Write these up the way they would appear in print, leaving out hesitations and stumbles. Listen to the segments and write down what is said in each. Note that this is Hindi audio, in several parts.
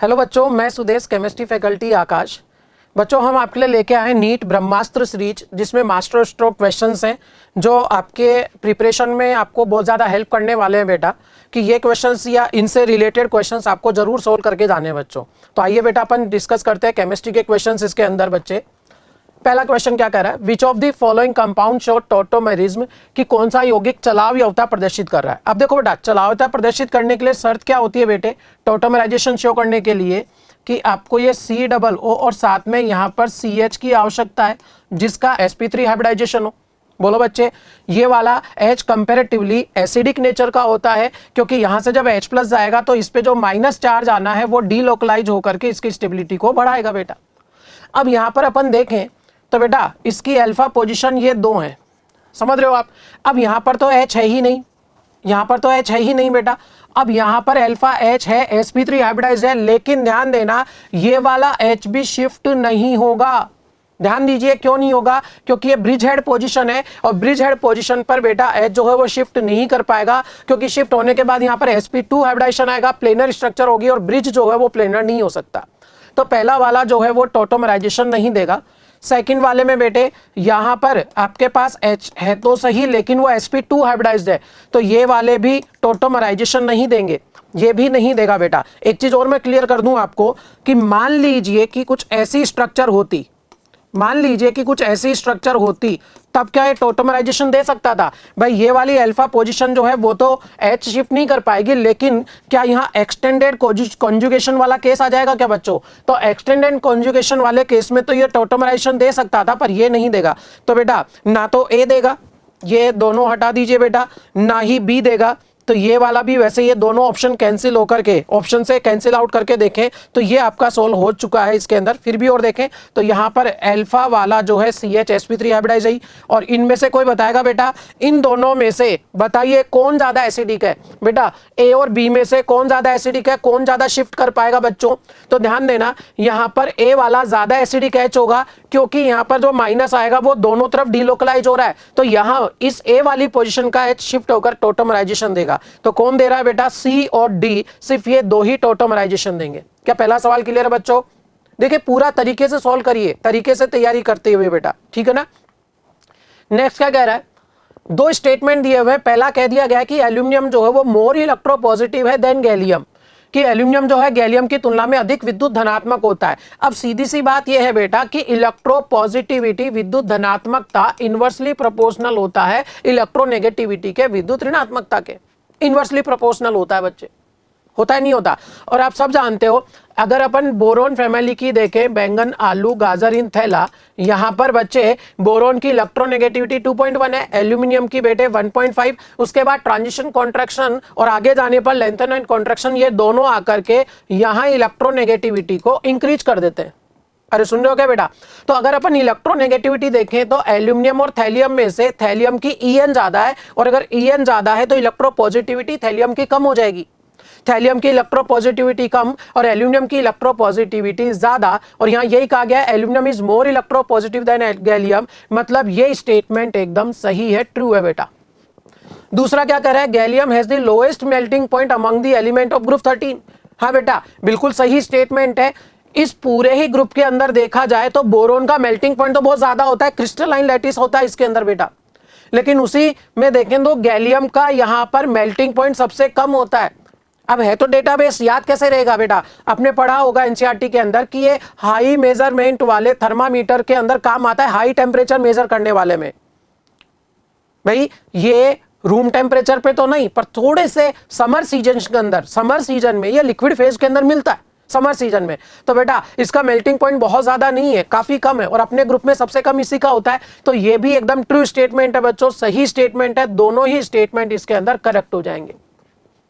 हेलो बच्चों, मैं सुदेश, केमिस्ट्री फैकल्टी आकाश। बच्चों, हम आपके लिए लेके आए नीट ब्रह्मास्त्र सीरीज, जिसमें मास्टर स्ट्रोक क्वेश्चंस हैं जो आपके प्रिपरेशन में आपको बहुत ज़्यादा हेल्प करने वाले हैं बेटा, कि ये क्वेश्चंस या इनसे रिलेटेड क्वेश्चंस आपको जरूर सोल्व करके जाने हैं बच्चों। तो आइए बेटा अपन डिस्कस करते हैं केमिस्ट्री के क्वेश्चंस इसके अंदर। बच्चे, पहला क्वेश्चन क्या कह रहा है, which of the following compound show tautomerism, कि कौन सा यौगिक चलाव यौगिकता प्रदर्शित कर रहा है। अब देखो बेटा, चलाव यौगिकता प्रदर्शित करने के लिए शर्त क्या होती है बेटे, टॉटोमेराइजेशन शो करने के लिए कि आपको ये COO और साथ में यहाँ पर CH की आवश्यकता है, जिसका sp3 हाइब्रिडाइजेशन हो। बोलो बच्चे, ये वाला H कंपेरेटिवली एसिडिक नेचर का होता है, क्योंकि यहाँ से जब H प्लस जाएगा तो इस पे जो माइनस चार्ज आना है वो डीलोकलाइज होकर के इसकी स्टेबिलिटी को बढ़ाएगा बेटा। अब यहाँ पर अपन देखें तो बेटा इसकी अल्फा पोजीशन ये 2 है, समझ रहे हो आप। अब यहाँ पर तो H है ही नहीं, यहाँ पर तो H है ही नहीं बेटा। अब यहाँ पर अल्फा H है, sp3 हाइब्रिडाइज है, लेकिन ध्यान देना ये वाला H भी शिफ्ट नहीं होगा। ध्यान दीजिए, क्यों नहीं होगा, क्योंकि ये ब्रिज हेड पोजीशन है और ब्रिज हेड पोजीशन पर बेटा H जो है वो शिफ्ट नहीं कर पाएगा, क्योंकि शिफ्ट होने के बाद यहाँ पर sp2 हाइब्रिडाइजेशन आएगा, प्लेनर स्ट्रक्चर होगी और ब्रिज जो है वो प्लेनर नहीं हो सकता। तो पहला वाला जो है वो टॉटोमेराइजेशन नहीं देगा। सेकंड वाले में बेटे यहाँ पर आपके पास H है तो सही, लेकिन वो sp2 हाइब्रिडाइज्ड है, तो ये वाले भी टॉटोमेराइजेशन नहीं देंगे, ये भी नहीं देगा बेटा। एक चीज और मैं क्लियर कर दूं आपको कि मान लीजिए कि कुछ ऐसी स्ट्रक्चर होती, मान लीजिए कि कुछ ऐसी स्ट्रक्चर होती, तब क्या ये टॉटोमेराइजेशन दे सकता था। भाई ये वाली अल्फा पोजीशन जो है वो तो H शिफ्ट नहीं कर पाएगी, लेकिन क्या यहाँ एक्सटेंडेड कॉन्जुगेशन वाला केस आ जाएगा क्या बच्चों? तो एक्सटेंडेड कॉन्जुगेशन वाले केस में तो ये टॉटोमेराइजेशन दे सकता था, पर ये नहीं देगा। तो बेटा ना तो A देगा, ये दोनों हटा दीजिए बेटा, ना ही B देगा, तो ये वाला भी वैसे ये दोनों ऑप्शन कैंसिल होकर के, ऑप्शन से कैंसिल आउट करके देखें तो ये आपका सोल्व हो चुका है इसके अंदर। फिर भी और देखें तो यहाँ पर अल्फा वाला जो है CH sp3 हाइब्रिडाइज है, और इनमें से कोई बताएगा बेटा, इन दोनों में से बताइए कौन ज्यादा एसिडिक है। बेटा A और B में से कौन ज्यादा एसिडिक है, कौन ज्यादा शिफ्ट कर पाएगा बच्चों? तो ध्यान देना, यहाँ पर A वाला ज्यादा एसिडिक H होगा, क्योंकि यहाँ पर जो माइनस आएगा वो दोनों तरफ डीलोकलाइज हो रहा है, तो यहाँ इस A वाली पोजीशन का H शिफ्ट होकर टॉटोमेराइजेशन देगा। तो कौन दे रहा है बेटा, C और D, सिर्फ ये 2 ही टॉटोमेराइजेशन देंगे। क्या पहला सवाल क्लियर है बच्चों? देखिए पूरा तरीके से सॉल्व करिए, तरीके से तैयारी करते हुए बेटा, ठीक है ना। नेक्स्ट क्या कह रहा है, 2 स्टेटमेंट दिए हुए। पहला कह दिया गया कि एल्यूमिनियम जो है वो मोर इलेक्ट्रोपॉजिटिव है देन गैलियम, कि एल्यूमिनियम जो है गैलियम की तुलना में अधिक विद्युत धनात्मक होता है। अब सीधी सी बात यह है बेटा कि इलेक्ट्रोपॉजिटिविटी, विद्युत धनात्मकता इनवर्सली प्रोपोर्शनल होता है इलेक्ट्रोनेगेटिविटी के विद्युत ऋणात्मकता के। इनवर्सली प्रोपोर्शनल होता है बच्चे, होता है नहीं होता। और आप सब जानते हो, अगर अपन बोरोन फैमिली की देखें, बैंगन, आलू, गाजर इन थैला, यहाँ पर बच्चे बोरोन की इलेक्ट्रोनेगेटिविटी 2.1 है, एल्यूमिनियम की बेटे 1.5, उसके बाद ट्रांजिशन कॉन्ट्रैक्शन और आगे जाने पर लेंथन एंड कॉन्ट्रैक्शन, ये दोनों आकर के यहाँ इलेक्ट्रोनेगेटिविटी को इंक्रीज कर देते हैं। अरे सुन रहे हो क्या बेटा? तो अगर अपन इलेक्ट्रोनेगेटिविटी देखें तो एल्यूमिनियम और थैलियम में से थैलियम की En ज्यादा है, और अगर En ज्यादा है तो इलेक्ट्रोपॉजिटिविटी थैलियम की कम हो जाएगी। थैलियम की इलेक्ट्रोपॉजिटिविटी कम और एल्यूमिनियम की इलेक्ट्रोपॉजिटिविटी ज्यादा, और यहाँ यही कहा गया aluminium is more electropositive than gallium, मतलब ये स्टेटमेंट एकदम सही है, ट्रू है बेटा। दूसरा क्या कह रहा है, gallium has the lowest melting point among the element of group 13। हाँ बेटा, बिल्कुल सही स्टेटमेंट है। इस पूरे ही ग्रुप के अंदर देखा जाए तो बोरोन का मेल्टिंग पॉइंट तो बहुत ज्यादा होता है, क्रिस्टलाइन लैटिस होता है इसके अंदर बेटा, लेकिन उसी में देखें तो गैलियम का यहाँ पर मेल्टिंग पॉइंट सबसे कम होता है। अब है तो डेटाबेस, याद कैसे रहेगा बेटा? आपने पढ़ा होगा एनसीईआरटी के अंदर कि ये हाई मेजरमेंट वाले थर्मामीटर के अंदर काम आता है, हाई टेम्परेचर मेजर करने वाले में। भाई ये रूम टेम्परेचर पे तो नहीं, पर थोड़े से समर सीजन के अंदर, समर सीजन में ये लिक्विड फेज के अंदर मिलता है, समर सीजन में। तो बेटा इसका मेल्टिंग पॉइंट बहुत ज्यादा नहीं है, काफी कम है, और अपने ग्रुप में सबसे कम इसी का होता है। तो ये भी एकदम ट्रू स्टेटमेंट है बच्चों, सही स्टेटमेंट है, दोनों ही स्टेटमेंट इसके अंदर करेक्ट हो जाएंगे।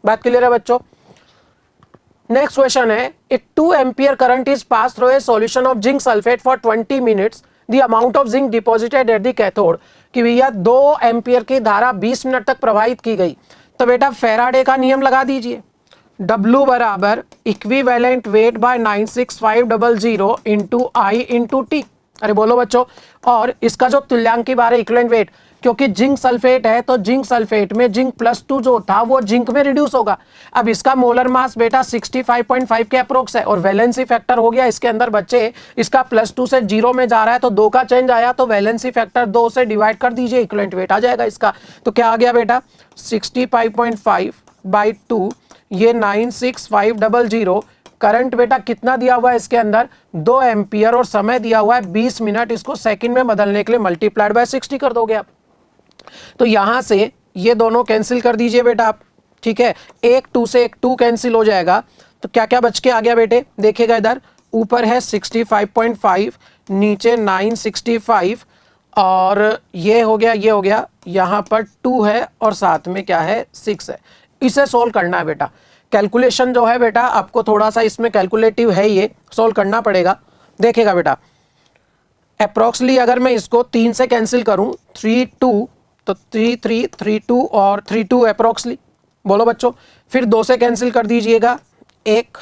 बात क्लियर है बच्चों? नेक्स्ट क्वेश्चन है, if 2 ampere current is pass through a solution of zinc sulphate for 20 minutes, the amount of zinc deposited at the cathode, कि भैया 2 एम्पियर की धारा 20 मिनट तक प्रवाहित की गई। तो बेटा फैराडे का नियम लगा दीजिए, W बराबर equivalent weight by 96500 into I into T. अरे बोलो बच्चों, और इसका जो तुल्यांकी बार है इक्विवेलेंट वेट, क्योंकि जिंक सल्फेट है तो जिंक सल्फेट में जिंक +2 जो था वो जिंक में रिड्यूस होगा। अब इसका मोलर मास बेटा 65.5 के अप्रोक्स है और वैलेंसी फैक्टर हो गया इसके अंदर बच्चे, इसका +2 से 0 में जा रहा है तो 2 का चेंज आया, तो वैलेंसी फैक्टर 2 से डिवाइड कर दीजिए, इक्विवेलेंट वेट आ जाएगा इसका। तो क्या आ गया बेटा 65.5/2, ये 96500। करंट बेटा कितना दिया हुआ है इसके अंदर 2 एम्पियर और समय दिया हुआ है 20 मिनट, इसको सेकंड में बदलने के लिए मल्टीप्लाइड बाय 60 कर दोगे आप। तो यहां से ये दोनों कैंसिल कर दीजिए बेटा आप, ठीक है, एक 2 से एक 2 कैंसिल हो जाएगा। तो क्या क्या बच के आ गया बेटे, देखिएगा इधर ऊपर है 65.5, नीचे 965 और ये हो गया, ये हो गया, यहाँ पर 2 है और साथ में क्या है 6 है। इसे सोल्व करना है बेटा। कैलकुलेशन जो है बेटा आपको थोड़ा सा इसमें कैलकुलेटिव है, ये सोल्व करना पड़ेगा। देखिएगा बेटा अप्रोक्सली अगर मैं इसको 3 से कैंसिल करूं 3 2 तो 3 3 3 2 और 3 2 अप्रोक्सली, बोलो बच्चों। फिर 2 से कैंसिल कर दीजिएगा 1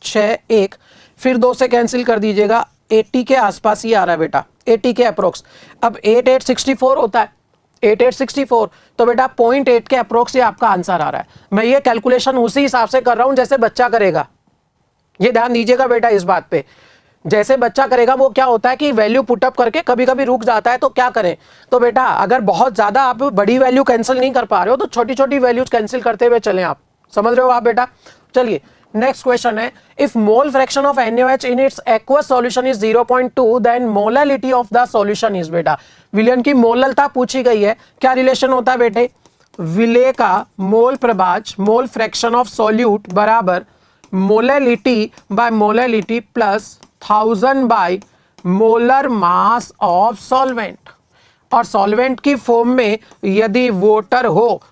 6 1, फिर 2 से कैंसिल कर दीजिएगा 80 के आसपास ही आ रहा है बेटा, 80 के अप्रोक्स। अब 8864 होता है, 8864 तो बेटा 0.8 के अप्रोक्स ये आपका आंसर आ रहा है। मैं ये कैलकुलेशन उसी हिसाब से कर रहा हूं जैसे बच्चा करेगा, ये ध्यान दीजिएगा बेटा इस बात पे। जैसे बच्चा करेगा वो क्या होता है कि वैल्यू पुटअप करके कभी कभी रुक जाता है, तो क्या करें, तो बेटा अगर बहुत ज्यादा आप बड़ी वैल्यू कैंसिल नहीं कर पा रहे हो तो छोटी छोटी वैल्यूज कैंसिल करते हुए चलें आप, समझ रहे हो आप बेटा। चलिए नेक्स्ट क्वेश्चन है, if mole fraction of NaOH in its aqueous solution is 0.2 then molality of the solution is. बेटा विलयन की मोललता पूछी गई है, क्या रिलेशन होता है बेटे, विले का मोल प्रभाज मोल फ्रैक्शन ऑफ सॉल्यूट बराबर molality by molality plus 1000 by molar mass of solvent. और सॉल्वेंट की फॉर्म में यदि वाटर हो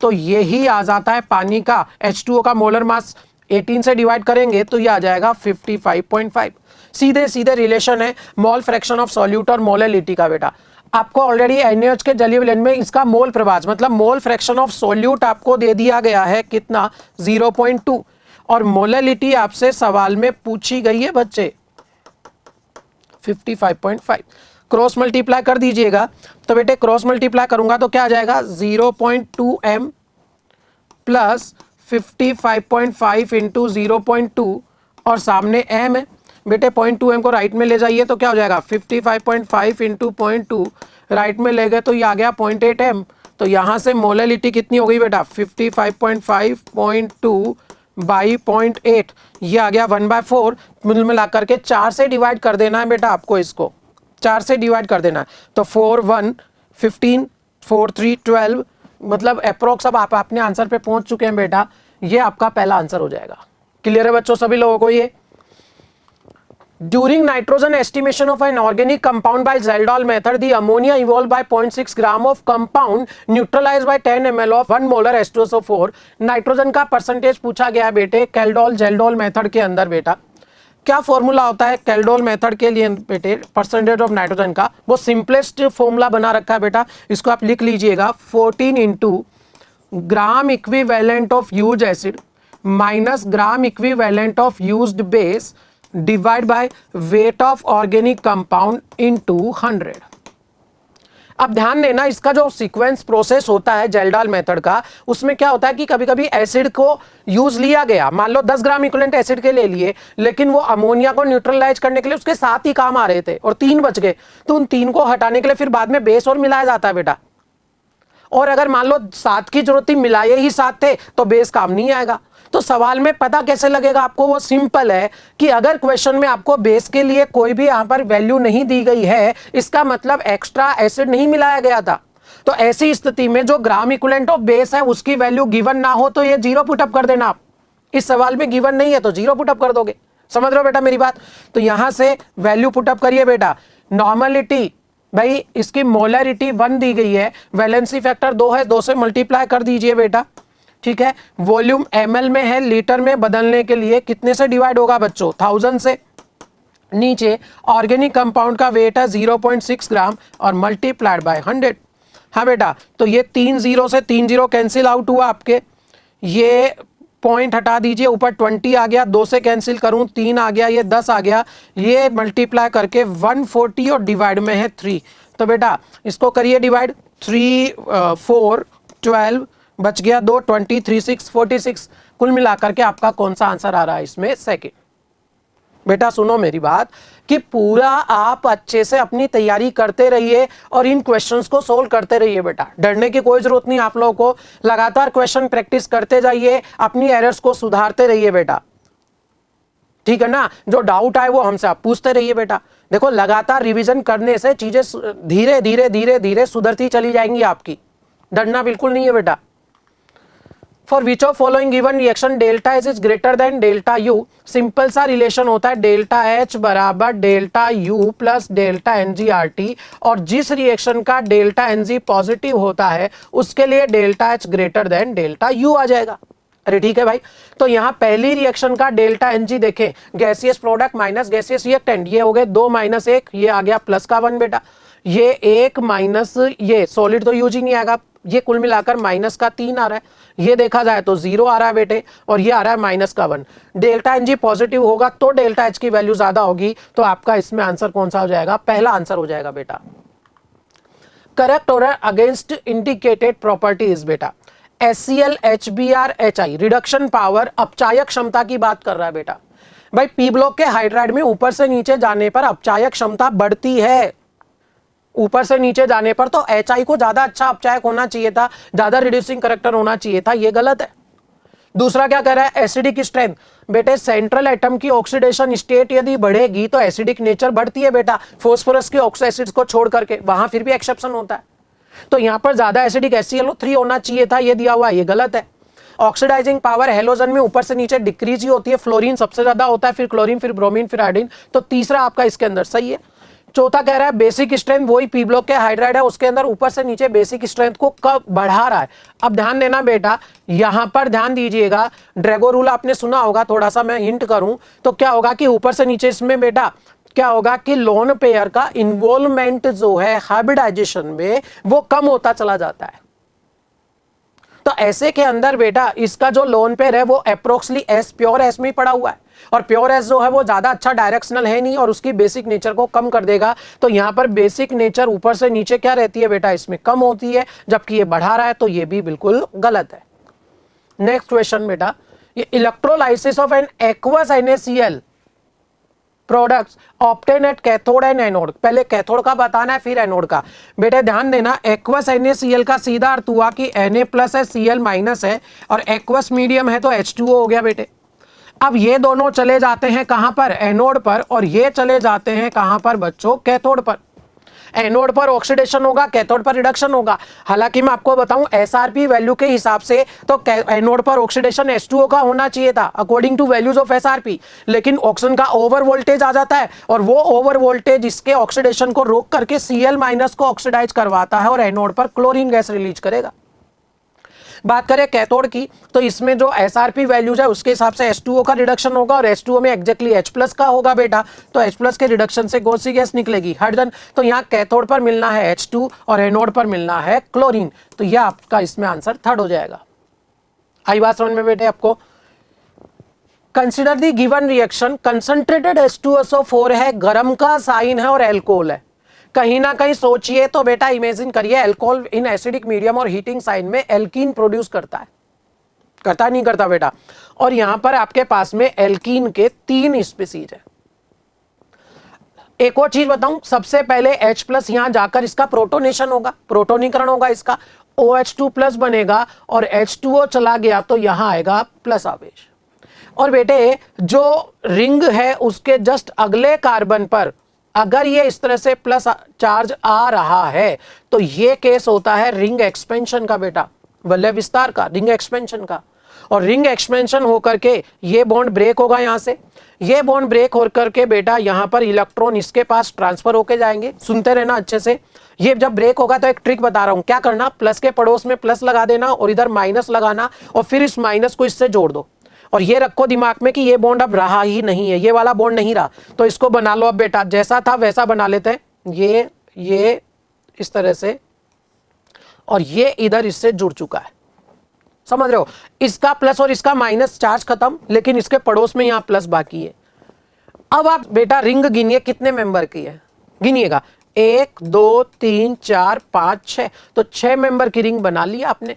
तो यही आ जाता है पानी का, H2O का मोलर मास 18 से डिवाइड करेंगे तो ये आ जाएगा 55.5। सीधे सीधे रिलेशन है मोल फ्रैक्शन ऑफ सॉल्यूट और मोलैलिटी का बेटा। आपको ऑलरेडी NaOH के जलीय विलयन में इसका मोल प्रभाज मतलब मोल फ्रैक्शन ऑफ सॉल्यूट आपको दे दिया गया है कितना 0.2 और मोलैलिटी आपसे सवाल में पूछी गई है बच्चे 55.5। क्रॉस मल्टीप्लाई कर दीजिएगा, तो बेटे क्रॉस मल्टीप्लाई करूंगा तो क्या आ जाएगा 0.2 m प्लस 55.5 इंटू 0.2 और सामने m है बेटे 0.2 m को राइट में ले जाइए तो क्या हो जाएगा 55.5 इंटू 0.2 राइट में ले गए तो ये आ गया 0.8 m। तो यहाँ से मोलैलिटी कितनी हो गई बेटा 55.5.2 बाई 0.8, ये आ गया 1/4। मिल मिला करके 4 से डिवाइड कर देना है बेटा आपको, इसको 4 से डिवाइड कर देना है तो 4 1 15 4 3 12 मतलब अप्रोक्स अब आप अपने आंसर पे पहुंच चुके हैं बेटा। ये आपका पहला आंसर हो जाएगा। क्लियर है बच्चों सभी लोगों को ये। During nitrogen estimation of an organic compound by Zeldol method, the ammonia evolved by 0.6 gram of compound neutralized by 10 ml of 1 molar H2SO4। Nitrogen का परसेंटेज पूछा गया बेटे कैल्डोल जेल्डोल मेथड के अंदर। बेटा क्या फॉर्मूला होता है कैल्डोल मेथड के लिए बेटे परसेंटेज ऑफ नाइट्रोजन का, वो सिंपलेस्ट फॉर्मूला बना रखा है बेटा, इसको आप लिख लीजिएगा 14 into gram equivalent of use acid minus gram equivalent of used base divide by weight of organic compound into 100। अब ध्यान देना इसका जो सीक्वेंस प्रोसेस होता है जेल्डॉल मेथड का, उसमें क्या होता है कि कभी कभी एसिड को यूज लिया गया, मान लो 10 ग्राम इक्विवेलेंट एसिड के ले लिए, लेकिन वो अमोनिया को न्यूट्रलाइज करने के लिए उसके साथ ही काम आ रहे थे और 3 बच गए, तो उन 3 को हटाने के लिए फिर बाद में बेस और मिलाया जाता है बेटा। और अगर मान लो 7 की जरूरत थी, मिलाए ही 7 थे तो बेस काम नहीं आएगा। तो सवाल में पता कैसे लगेगा आपको, वो सिंपल है कि अगर क्वेश्चन में आपको बेस के लिए कोई भी यहां पर वैल्यू नहीं दी गई है, इसका मतलब एक्स्ट्रा एसिड नहीं मिलाया गया था। तो ऐसी स्थिति में जो ग्राम इक्विवेलेंट ऑफ बेस है उसकी वैल्यू गिवन ना हो तो ये 0 पुटअप कर देना आप। इस सवाल में गिवन नहीं है तो 0 पुटअप कर दोगे। समझ रहे हो बेटा मेरी बात। तो यहां से वैल्यू पुटअप करिए बेटा। नॉर्मलिटी भाई इसकी मोलैरिटी 1 दी गई है, वैलेंसी फैक्टर 2 है, 2 से मल्टीप्लाई कर दीजिए बेटा, ठीक है। वॉल्यूम ml में है, लीटर में बदलने के लिए कितने से डिवाइड होगा बच्चों 1000 से। नीचे ऑर्गेनिक कंपाउंड का वेट है 0.6 ग्राम और मल्टीप्लाइड बाय 100। हाँ बेटा, तो ये 3 0 से 3 0 कैंसिल आउट हुआ आपके, ये पॉइंट हटा दीजिए, ऊपर 20 आ गया, 2 से कैंसिल करूं 3 आ गया, ये 10 आ गया, ये मल्टीप्लाई करके 140 और डिवाइड में है 3। तो बेटा इसको करिए डिवाइड, 3 4 12 बच गया 2 20 3 6 46। कुल मिलाकर के आपका कौन सा आंसर आ रहा है इसमें? सेकंड। बेटा सुनो मेरी बात कि पूरा आप अच्छे से अपनी तैयारी करते रहिए और इन क्वेश्चंस को सोल्व करते रहिए बेटा। डरने की कोई जरूरत नहीं, आप लोगों को लगातार क्वेश्चन प्रैक्टिस करते जाइए, अपनी एरर्स को सुधारते रहिए बेटा, ठीक है ना। जो डाउट आए वो हमसे आप पूछते रहिए बेटा। देखो लगातार रिवीजन करने से चीजें धीरे धीरे धीरे धीरे सुधरती चली जाएंगी आपकी, डरना बिल्कुल नहीं है बेटा। For which of following given reaction delta H is greater than delta you, simple सा रिलेशन होता है डेल्टा एच बराबर डेल्टा यू प्लस डेल्टा एनजीआरटी, और जिस रिएक्शन का डेल्टा एनजी पॉजिटिव होता है उसके लिए delta H greater than delta U आ जाएगा। अरे ठीक है भाई, तो यहां पहली रिएक्शन का डेल्टा एनजी देखें, gaseous product minus gaseous reactant, ये हो गए 2 - 1, ये आ गया प्लस का 1 बेटा, ये 1 माइनस ये सॉलिड तो यूज ही नहीं आएगा, ये कुल मिलाकर माइनस का 3 आ रहा है, ये देखा जाए तो 0 आ रहा है बेटे, और ये आ रहा है माइनस का 1। डेल्टा एनजी पॉजिटिव होगा तो डेल्टा एच की वैल्यू ज्यादा होगी, तो आपका इसमें आंसर कौन सा हो जाएगा? पहला आंसर हो जाएगा बेटा। Correct order against indicated properties बेटा, HCl HBr HI reduction power अपचायक क्षमता की बात कर रहा है बेटा। भाई पी ब्लॉक के हाइड्राइड में ऊपर से नीचे जाने पर अपचायक क्षमता बढ़ती है, ऊपर से नीचे जाने पर तो HI को ज्यादा अच्छा अपचायक होना चाहिए था, ज्यादा रिड्यूसिंग करैक्टर होना चाहिए था, ये गलत है। दूसरा क्या कह रहा है? एसिडिक स्ट्रेंथ बेटे, सेंट्रल एटम की ऑक्सीडेशन स्टेट यदि बढ़ेगी तो एसिडिक नेचर बढ़ती है बेटा, फास्फोरस के ऑक्सो एसिड्स को छोड़ करके, वहां फिर भी एक्सेप्शन होता है। तो यहां पर ज्यादा एसिडिक HClO3 होना चाहिए था, ये दिया हुआ है, ये गलत है। ऑक्सीडाइजिंग पावर हेलोजन में ऊपर से नीचे डिक्रीज ही होती है, फ्लोरीन सबसे ज्यादा होता है, फिर क्लोरीन, फिर ब्रोमीन, फिर आयोडीन, तो तीसरा आपका इसके अंदर सही है। चौथा कह रहा है बेसिक स्ट्रेंथ, वही पी ब्लॉक के हाइड्राइड है उसके अंदर ऊपर से नीचे बेसिक स्ट्रेंथ को कब बढ़ा रहा है। अब ध्यान देना बेटा, यहां पर ध्यान दीजिएगा, ड्रैगो रूल आपने सुना होगा, थोड़ा सा मैं हिंट करूं तो क्या होगा कि ऊपर से नीचे इसमें बेटा क्या होगा कि लोन पेयर का इन्वॉल्वमेंट जो है हाइब्रिडाइजेशन में वो कम होता चला जाता है। तो ऐसे के अंदर बेटा इसका जो लोन पेयर है वो अप्रोक्सली एस प्योर एस में पड़ा हुआ है, और प्योर एस जो है वो ज्यादा अच्छा डायरेक्शनल है नहीं और उसकी बेसिक नेचर को कम कर देगा। तो यहां पर बेसिक नेचर ऊपर से नीचे क्या रहती है बेटा? इसमें कम होती है, जबकि ये बढ़ा रहा है, तो ये भी बिल्कुल गलत है। नेक्स्ट क्वेश्चन बेटा, ये electrolysis of an aqueous NaCl products obtain at cathode and anode, पहले कैथोड का बताना है फिर एनोड का। बेटे ध्यान देना, एक्वस NaCl का सीधा अर्थ हुआ कि Na+ है Cl- है, और एक्वस मीडियम है तो H2O हो गया बेटे। अब ये दोनों चले जाते हैं कहां पर? एनोड पर, और ये चले जाते हैं कहां पर बच्चों? कैथोड पर। एनोड पर ऑक्सीडेशन होगा, कैथोड पर रिडक्शन होगा। हालांकि मैं आपको बताऊं SRP वैल्यू के हिसाब से तो एनोड पर ऑक्सीडेशन H2O का होना चाहिए था according to values of SRP, लेकिन ऑक्सीजन का ओवर वोल्टेज आ जाता है, और वो ओवर वोल्टेज इसके ऑक्सीडेशन को रोक करके Cl- को ऑक्सीडाइज करवाता है और एनोड पर क्लोरीन गैस रिलीज करेगा। बात करें कैथोड की, तो इसमें जो SRP वैल्यूज है उसके हिसाब से H2O का रिडक्शन होगा, और H2O में एग्जैक्टली H+ का होगा बेटा, तो H+ के रिडक्शन से कौन सी गैस निकलेगी? हाइड्रोजन। तो यहाँ कैथोड पर मिलना है H2 और एनोड पर मिलना है क्लोरीन, तो यह आपका इसमें आंसर थर्ड हो जाएगा। आई बात समझ में बेटे आपको? Consider the given reaction, concentrated H2SO4 है, गर्म का साइन है और एल्कोहल है। कहीं ना कहीं सोचिए तो बेटा इमेजिन करिए, अल्कोहल इन एसिडिक मीडियम और हीटिंग साइन में एल्कीन प्रोड्यूस करता है, करता नहीं करता बेटा? और यहां पर आपके पास में एल्कीन के 3 स्पीसीज है। एक और चीज बताऊं, सबसे पहले H+ यहां जाकर इसका प्रोटोनेशन होगा, प्रोटोनीकरण होगा, इसका OH2+ बनेगा, और H2O चला गया तो यहां आएगा प्लस आवेश। और बेटे जो रिंग है उसके जस्ट अगले कार्बन पर अगर ये इस तरह से प्लस चार्ज आ रहा है तो ये केस होता है रिंग एक्सपेंशन का बेटा, वलय विस्तार का, रिंग एक्सपेंशन का। और रिंग एक्सपेंशन होकर के ये बॉन्ड ब्रेक होगा, यहां से ये बॉन्ड ब्रेक होकर के बेटा यहां पर इलेक्ट्रॉन इसके पास ट्रांसफर होके जाएंगे। सुनते रहना अच्छे से, ये जब ब्रेक होगा तो एक ट्रिक बता रहा हूं, क्या करना, प्लस के पड़ोस में प्लस लगा देना और इधर माइनस लगाना, और फिर इस माइनस को इससे जोड़ दो, और ये रखो दिमाग में कि ये बॉन्ड अब रहा ही नहीं है, ये वाला बॉन्ड नहीं रहा, तो इसको बना लो अब बेटा, जैसा था वैसा बना लेते हैं, ये इस तरह से, और ये इधर इससे जुड़ चुका है, समझ रहे हो? इसका प्लस और इसका माइनस चार्ज खत्म, लेकिन इसके पड़ोस में यहां प्लस बाकी है। अब आप बेटा रिंग गिनिए कितने मेंबर की है, गिनिएगा। 1 2 3 4 5 6, तो 6 मेंबर की रिंग बना ली आपने,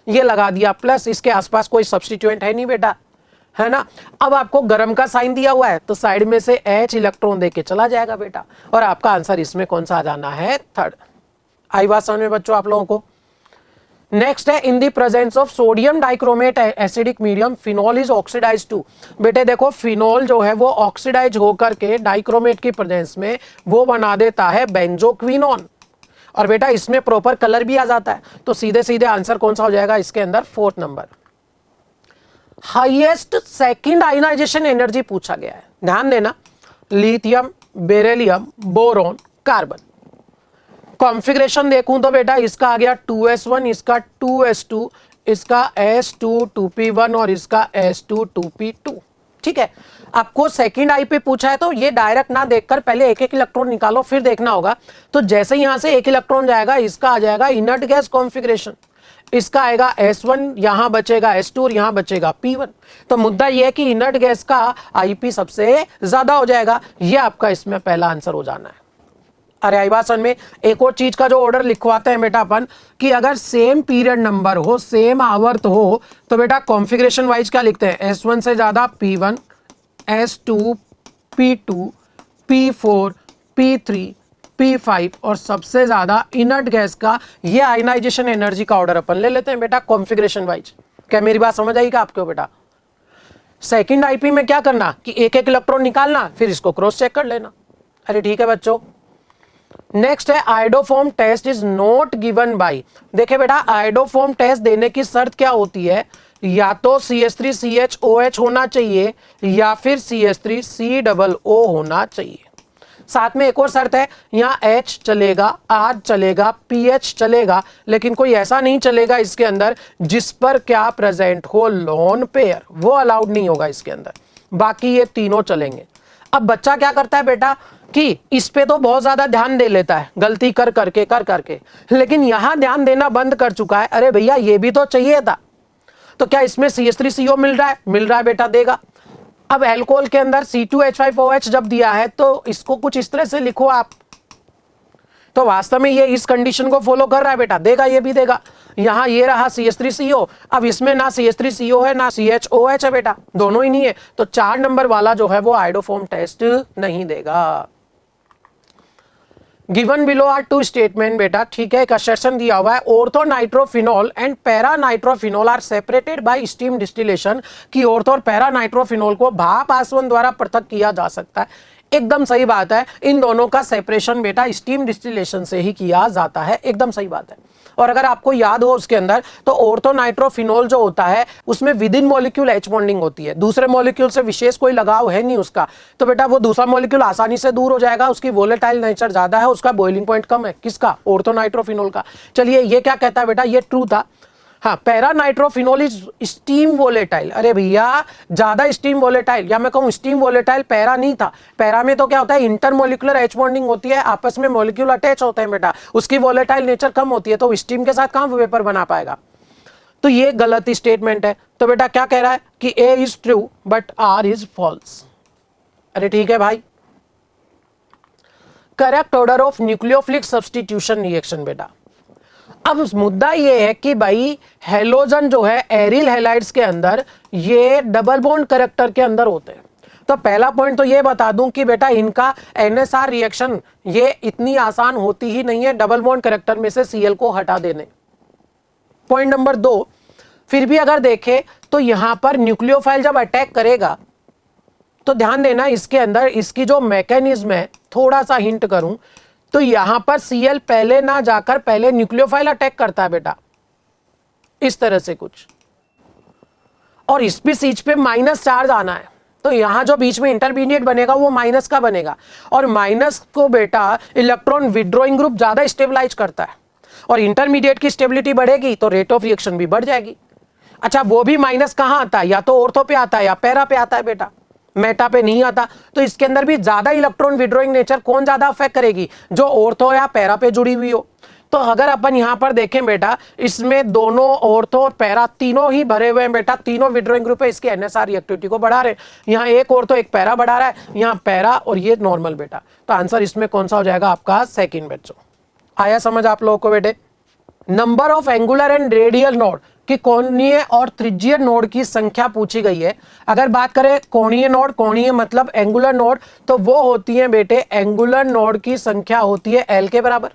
ये लगा दिया प्लस, इसके आसपास कोई सब्स्टिट्यूएंट है नहीं बेटा, है ना। अब आपको गर्म का साइन दिया हुआ है तो साइड में से H इलेक्ट्रॉन देके चला जाएगा बेटा, और आपका आंसर इसमें कौन सा आ जाना है, थर्ड। आई बात समझ में बच्चों आप लोगों को। नेक्स्ट है, in the presence of sodium dichromate acidic medium phenol is oxidize to. बेटे देखो फिनॉल जो है वो ऑक्सीडाइज होकर के डाइक्रोमेट की प्रेजेंस में वो बना देता है बेंजोक्विनोन, और बेटा इसमें प्रॉपर कलर भी आ जाता है, तो सीधे सीधे आंसर कौन सा हो जाएगा इसके अंदर, 4th number. Highest second ionization energy पूछा गया है, ध्यान देना, lithium, beryllium, boron, carbon. Configuration देखूं तो बेटा इसका आ गया 2s1, इसका 2s2, इसका s2 2p1 और इसका s2 2p2। ठीक है, आपको सेकंड आई पे पूछा है तो ये डायरेक्ट ना देखकर पहले एक एक इलेक्ट्रॉन निकालो फिर देखना होगा। तो जैसे ही यहां से एक इलेक्ट्रॉन जाएगा इसका आ जाएगा इनर्ट गैस कॉन्फ़िगरेशन, इसका आएगा s1, यहां बचेगा s2 और यहां बचेगा p1। तो मुद्दा यह है कि इनर्ट गैस का आईपी सबसे ज्यादा हो जाएगा, यह आपका इसमें पहला आंसर हो जाना है। अरे आई बात समझ में। एक और चीज का जो ऑर्डर लिखवाते हैं बेटा अपन कि अगर सेम पीरियड नंबर हो, सेम आवर्त हो, तो बेटा कॉन्फ़िगरेशन वाइज क्या लिखते हैं, s1 से ज्यादा p1, s2 p2, p4 p3 p5 और सबसे ज्यादा इनर्ट गैस का ये आयनाइजेशन एनर्जी का ऑर्डर अपन ले लेते हैं बेटा कॉन्फ़िगरेशन वाइज। क्या मेरी बात समझ आई क्या आपको बेटा। सेकंड आईपी में क्या करना कि एक एक इलेक्ट्रॉन निकालना फिर इसको क्रॉस चेक कर लेना। अरे ठीक है बच्चों। नेक्स्ट है, iodoform test is not given by. देखिए बेटा आयोडोफॉर्म टेस्ट देने की शर्त क्या होती है, या तो CH3CHOH होना चाहिए या फिर CH3COO होना चाहिए। साथ में एक और शर्त है, यहाँ H चलेगा, R चलेगा, pH चलेगा, लेकिन कोई ऐसा नहीं चलेगा इसके अंदर जिस पर क्या प्रेजेंट हो लोन पेयर, वो अलाउड नहीं होगा इसके अंदर, बाकी ये तीनों चलेंगे। अब बच्चा क्या करता है बेटा कि इस पे तो बहुत ज्यादा ध्यान दे लेता है गलती कर करके, लेकिन यहां ध्यान देना बंद कर चुका है। अरे भैया ये भी तो चाहिए था, तो क्या इसमें CH3CO मिल रहा है, मिल रहा है बेटा, देगा। अब एल्कोहल के अंदर C2H5OH जब दिया है तो इसको कुछ इस तरह से लिखो आप, तो वास्तव में ये इस कंडीशन को फॉलो कर रहा है बेटा, देगा, ये भी देगा। यहां ये रहा CH3CO, अब इसमें ना CH3CO है ना CHOH है बेटा, दोनों ही नहीं है, तो 4 नंबर वाला जो है वो आयोडोफॉर्म टेस्ट नहीं देगा। गिवन बिलो आर 2 स्टेटमेंट बेटा, ठीक है। एक असर्शन दिया हुआ है, ortho nitrophenol and para nitrophenol are separated by steam distillation, कि ऑर्थो और पैरा नाइट्रोफिनॉल को भाप आसवन द्वारा पृथक किया जा सकता है। एकदम सही बात है, इन दोनों का सेपरेशन बेटा स्टीम डिस्टिलेशन से ही किया जाता है, एकदम सही बात है। और अगर आपको याद हो उसके अंदर तो ऑर्थो नाइट्रोफिनॉल जो होता है उसमें with in molecule H bonding होती है, दूसरे मॉलिक्यूल से विशेष कोई लगाव है नहीं उसका, तो बेटा वो दूसरा मॉलिक्यूल आसानी से दूर हो जाएगा, उसकी वोलेटाइल नेचर ज्यादा है, उसका बॉइलिंग पॉइंट कम है, किसका, ऑर्थो नाइट्रोफिनॉल का। चलिए ये क्या कहता है बेटा, ये ट्रू था। हाँ, para nitrophenol is steam volatile. अरे भैया ज्यादा स्टीम वोलेटाइल, या मैं कहूं स्टीम वोलेटाइल पैरा नहीं था। पैरा में तो क्या होता है, इंटरमोलिकुलर H बॉन्डिंग होती है, आपस में मॉलिक्यूल अटैच होते हैं बेटा, उसकी वोलेटाइल नेचर कम होती है, तो स्टीम के साथ कहां वेपर बना पाएगा। तो ये गलत स्टेटमेंट है। तो बेटा क्या कह रहा है कि A is true but R is false. अरे ठीक है भाई। Correct order of nucleophilic substitution reaction बेटा। अब मुद्दा ये है कि भाई हेलोजन जो है एरिल हैलाइड्स के अंदर ये डबल बॉन्ड करेक्टर के अंदर होते हैं। तो पहला पॉइंट तो ये बता दूं कि बेटा इनका NSR रिएक्शन ये इतनी आसान होती ही नहीं है डबल बॉन्ड करेक्टर में से Cl को हटा देने। पॉइंट नंबर 2, फिर भी अगर देखें तो यहां पर न्यूक्लियोफाइल जब अटैक करेगा तो ध्यान देना इसके अंदर इसकी जो मैकेनिज्म है, थोड़ा सा हिंट करूं तो यहां पर Cl पहले ना जाकर पहले न्यूक्लियोफाइल अटैक करता है बेटा, इस तरह से कुछ, और इस भी सीच पे माइनस चार्ज आना है, तो यहां जो बीच में इंटरमीडिएट बनेगा वो माइनस का बनेगा, और माइनस को बेटा इलेक्ट्रॉन विड्रॉइंग ग्रुप ज्यादा स्टेबलाइज करता है, और इंटरमीडिएट की स्टेबिलिटी बढ़ेगी तो रेट ऑफ रिएक्शन भी बढ़ जाएगी। अच्छा, वो भी माइनस कहां आता है, या तो ऑर्थो पे आता है या पैरा पे आता है बेटा, मेटा पे नहीं आता। तो इसके अंदर भी ज्यादा इलेक्ट्रॉन विड्रॉइंग नेचर कौन ज्यादा अफेक्ट करेगी, जो ऑर्थो या पैरा पे जुड़ी हुई हो। तो अगर अपन यहाँ पर देखें बेटा, इसमें दोनों ऑर्थो और पैरा तीनों ही भरे हुए हैं बेटा, तीनों विड्रॉइंग ग्रुप है, इसकी एनएसआर रिएक्टिविटी को बढ़ा रहे हैं। यहाँ एक ऑर्थो एक पैरा बढ़ा रहा है, यहाँ पैरा और ये नॉर्मल बेटा। तो आंसर इसमें कौन सा हो जाएगा आपका? सेकंड बच्चों। आया समझ आप लोगों को बेटे? Number of angular and radial node कि कोणीय और त्रिज्यीय नोड की संख्या पूछी गई है। अगर बात करें कोणीय नोड, कोणीय मतलब एंगुलर नोड, तो वो होती है बेटे, एंगुलर नोड की संख्या होती है एल के बराबर,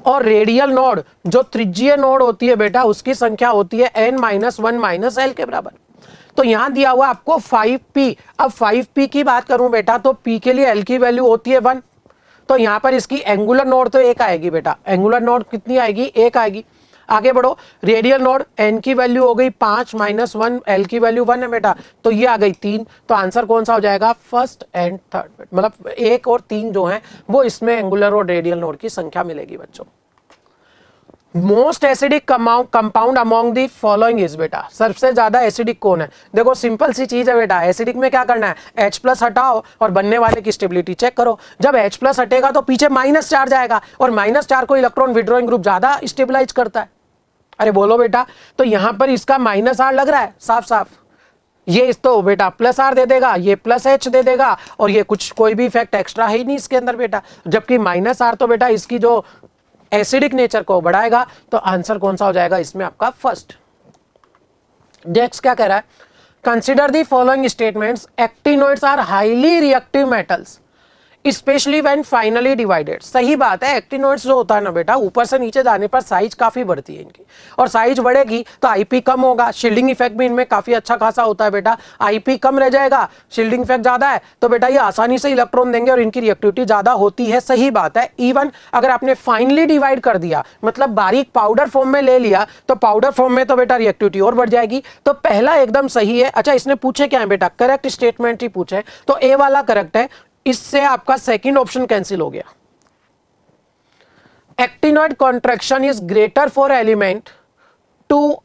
और रेडियल नोड जो त्रिज्यीय नोड होती है बेटा, उसकी संख्या होती है n-1 - l के बराबर। तो यहां दिया हुआ आपको 5p। अब 5p की बात करूं बेटा, तो p के लिए l की वैल्यू होती है 1, तो यहां पर इसकी एंगुलर नोड तो 1 आएगी बेटा। एंगुलर नोड कितनी आएगी? 1 आएगी। आगे बढ़ो, रेडियल नोड n की वैल्यू हो गई 5 - 1, l की वैल्यू 1 है बेटा, तो ये आ गई 3। तो आंसर कौन सा हो जाएगा? फर्स्ट एंड थर्ड, मतलब 1 और 3 जो हैं वो इसमें एंगुलर और रेडियल नोड की संख्या मिलेगी बच्चों। Most acidic compound among the following is बेटा, सबसे ज्यादा एसिडिक कौन है? देखो सिंपल सी चीज है बेटा, एसिडिक में क्या करना है? H+ हटाओ और बनने वाले की स्टेबिलिटी चेक करो। जब H+ हटेगा तो पीछे माइनस चार्ज आएगा, और माइनस चार्ज को इलेक्ट्रॉन विड्रॉइंग ग्रुप ज्यादा स्टेबलाइज करता है। अरे बोलो बेटा, तो यहां पर इसका -R लग रहा है साफ साफ। ये इस तो बेटा +R दे देगा, ये +H दे देगा, और ये कुछ कोई भी इफेक्ट एक्स्ट्रा है ही नहीं इसके अंदर बेटा। जबकि -R तो बेटा इसकी जो एसिडिक नेचर को बढ़ाएगा। तो आंसर कौन सा हो जाएगा इसमें आपका? फर्स्ट। नेक्स्ट क्या कह रहा है? Consider the following statements, actinoids are highly reactive metals specially when finally divided. सही बात है, एक्टिनोइड्स जो होता है ना बेटा, ऊपर से नीचे जाने पर साइज काफी बढ़ती है इनकी, और साइज बढ़ेगी तो आईपी कम होगा, शील्डिंग इफेक्ट भी इनमें काफी अच्छा खासा होता है बेटा। आईपी कम रह जाएगा, शील्डिंग इफेक्ट ज्यादा है, तो बेटा ये आसानी से इलेक्ट्रॉन देंगे और इनकी रिएक्टिविटी ज्यादा होती है। सही बात है। इवन अगर आपने फाइनली डिवाइड कर दिया, मतलब बारीक पाउडर फॉर्म में ले लिया, तो पाउडर फॉर्म में तो बेटा रिएक्टिविटी और बढ़ जाएगी। तो पहला एकदम सही है। अच्छा, इसने पूछे क्या है बेटा? करेक्ट स्टेटमेंट ही पूछे, तो ए वाला करेक्ट है। इससे आपका सेकंड ऑप्शन कैंसिल हो गया। Actinoid contraction is greater for element to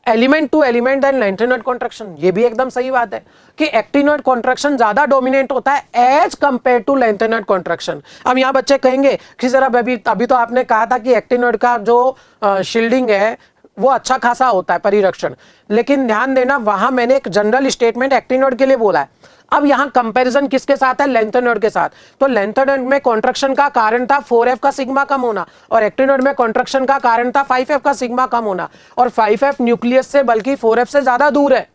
element than lanthanoid contraction. ये भी एकदम सही बात है कि एक्टिनोइड कॉन्ट्रैक्शन ज्यादा डोमिनेट होता है as compare to lanthanoid contraction. अब यहां बच्चे कहेंगे कि जरा अभी तो आपने कहा था कि एक्टिनोइड का जो शील्डिंग है वो अच्छा खासा होता है परिरक्षण, लेकिन ध्यान देना वहां मैंने एक जनरल स्टेटमेंट एक्टिनोइड के लिए बोला है। अब यहां कंपैरिजन किसके साथ है? लैंथेनॉइड के साथ। तो लैंथेनॉइड में कॉन्ट्रैक्शन का कारण था 4f का सिग्मा कम होना, और एक्टिनोइड में कॉन्ट्रैक्शन का कारण था 5f का सिग्मा कम होना, और 5f न्यूक्लियस से बल्कि 4f से ज्यादा दूर है।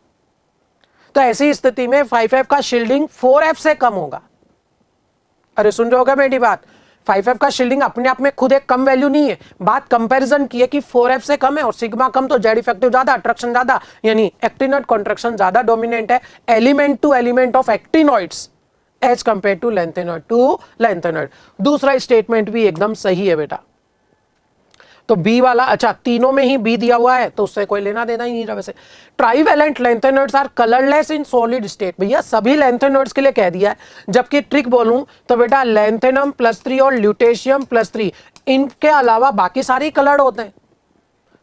तो ऐसी स्थिति में 5f का शील्डिंग 4f से कम होगा। अरे सुन रहे हो क्या मेरी बात? 5f का शील्डिंग अपने आप में खुद एक कम वैल्यू नहीं है, बात कंपैरिजन की है कि 4f से कम है और सिग्मा कम, तो जेड इफेक्टिव ज्यादा, अट्रैक्शन ज्यादा, यानी एक्टिनोइड कॉन्ट्रैक्शन ज्यादा डोमिनेंट है element to element of actinoids as compare to lanthanoid. दूसरा स्टेटमेंट भी एकदम सही है बेटा। तो बी वाला, अच्छा तीनों में ही बी दिया हुआ है तो उससे कोई लेना देना ही नहीं रहा। वैसे trivalent lanthanoids are colourless in solid state, भैया सभी लैंथेनॉइड्स के लिए कह दिया है। जबकि ट्रिक बोलूं तो बेटा लैंथेनम +3 और ल्यूटेशियम +3 इनके अलावा बाकी सारे कलर्ड होते हैं।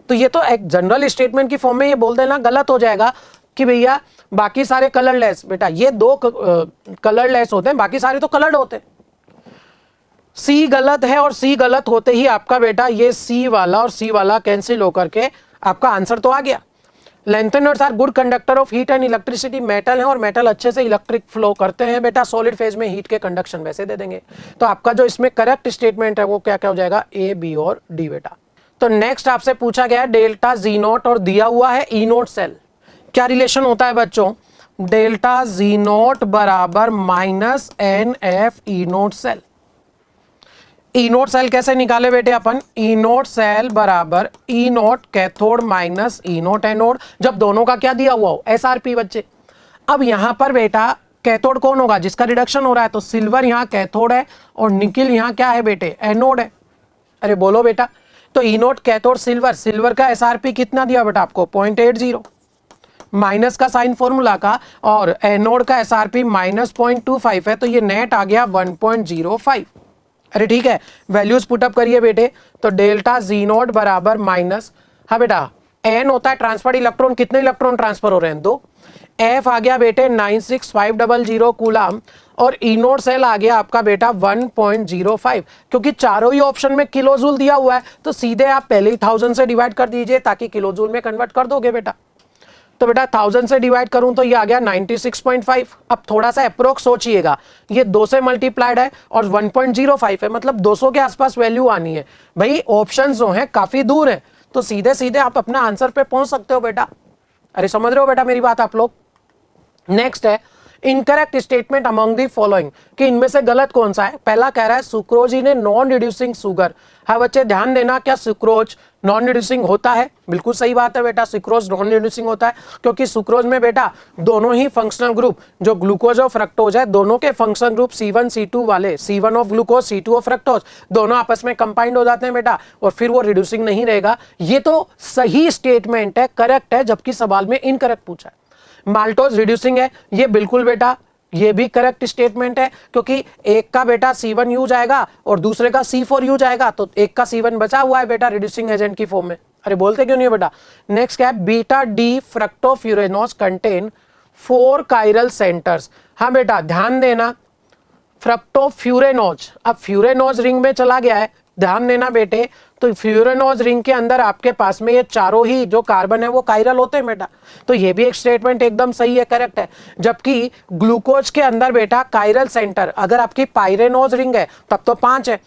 तो ये तो एक जनरल स्टेटमेंट की फॉर्म में ये बोल देना गलत हो जाएगा कि भैया बाकी सारे कलरलेस। बेटा ये 2 कलरलेस होते हैं, बाकी सारे तो कलर्ड होते हैं। सी गलत है, और सी गलत होते ही आपका बेटा ये सी वाला और सी वाला कैंसिल होकर के आपका आंसर तो आ गया। Lanthanoids are good conductor of heat and electricity, metal है और मेटल अच्छे से इलेक्ट्रिक फ्लो करते हैं बेटा। सॉलिड फेज में हीट के कंडक्शन वैसे दे देंगे। तो आपका जो इसमें करेक्ट स्टेटमेंट है वो क्या क्या हो जाएगा? ए, बी और डी बेटा। तो नेक्स्ट आपसे पूछा गया है डेल्टा Z0 और दिया हुआ है E0 सेल। क्या रिलेशन होता है बच्चों? डेल्टा Z0 बराबर -NF E0 cell. E0 cell कैसे निकाले बेटे अपन? E0 सेल बराबर E0 cathode minus E0 anode, जब दोनों का क्या दिया हुआ हो? SRP बच्चे। अब यहां पर बेटा कैथोड कौन होगा? जिसका रिडक्शन हो रहा है, तो सिल्वर यहां कैथोड है और निकिल यहां क्या है बेटे? एनोड है। अरे बोलो बेटा, तो E0 कैथोड सिल्वर का SRP कितना दिया बेटा आपको? 0.80, माइनस का साइन फॉर्मूला का, और एनोड का SRP -0.25 है, तो ये नेट आ गया 1.05। अरे ठीक है, वैल्यूज पुटअप करिए बेटे। तो डेल्टा Z0 बराबर माइनस, हाँ बेटा एन होता है ट्रांसफर्ड इलेक्ट्रॉन, कितने इलेक्ट्रॉन ट्रांसफर हो रहे हैं? 2। F आ गया बेटे 96500 कूलम और ई नोट सेल आ गया आपका बेटा 1.05, क्योंकि चारों ही ऑप्शन में किलो जूल दिया हुआ है तो सीधे आप पहले ही 1000 से डिवाइड कर दीजिए ताकि किलो जूल में कन्वर्ट कर दोगे बेटा। तो बेटा 1000 से डिवाइड करूं तो ये आ गया 96.5। अब थोड़ा सा अप्रोक्स सोचिएगा, ये 2 से मल्टीप्लाइड है और 1.05 है, मतलब 200 के आसपास वैल्यू आनी है भाई। ऑप्शंस जो हैं काफी दूर है तो सीधे सीधे आप अपना आंसर पे पहुंच सकते हो बेटा। अरे समझ रहे हो बेटा मेरी बात आप लोग। नेक्स्ट है incorrect statement among the following, कि इनमें से गलत कौन सा है। पहला कह रहा है sucrose in a non reducing sugar. हाँ बच्चे ध्यान देना, क्या सुक्रोज नॉन रिड्यूसिंग होता है? बिल्कुल सही बात है बेटा, सुक्रोज नॉन रिड्यूसिंग होता है, क्योंकि सुक्रोज में बेटा दोनों ही फंक्शनल ग्रुप जो ग्लूकोज और फ्रक्टोज है, दोनों के फंक्शनल ग्रुप C1 C2 वाले, C1 of glucose C2 of fructose, दोनों आपस में कंबाइंड हो जाते हैं बेटा और फिर वो रिड्यूसिंग नहीं रहेगा। ये तो सही स्टेटमेंट है, करेक्ट है, जबकि सवाल में इनकरेक्ट पूछा है। माल्टोज रिड्यूसिंग है, ये बिल्कुल बेटा ये भी करेक्ट स्टेटमेंट है, क्योंकि एक का बेटा C1 यूज आएगा और दूसरे का C4 यूज आएगा, तो एक का C1 बचा हुआ है बेटा रिड्यूसिंग एजेंट की फॉर्म में। अरे बोलते क्यों नहीं है बेटा। नेक्स्ट क्या है, beta D fructofuranose contain 4 chiral centres. हाँ बेटा ध्यान देना, फ्रक्टोफ्यूरेनोज अब फ्यूरेनोज रिंग में चला गया है, ध्यान देना बेटे। तो फ्यूरेनोज रिंग के अंदर आपके पास में ये चारों ही जो कार्बन है वो कायरल होते हैं बेटा, तो ये भी एक स्टेटमेंट एकदम सही है, करेक्ट है। जबकि ग्लूकोज के अंदर बेटा कायरल सेंटर, अगर आपकी पायरेनोज रिंग है तब तो 5 है,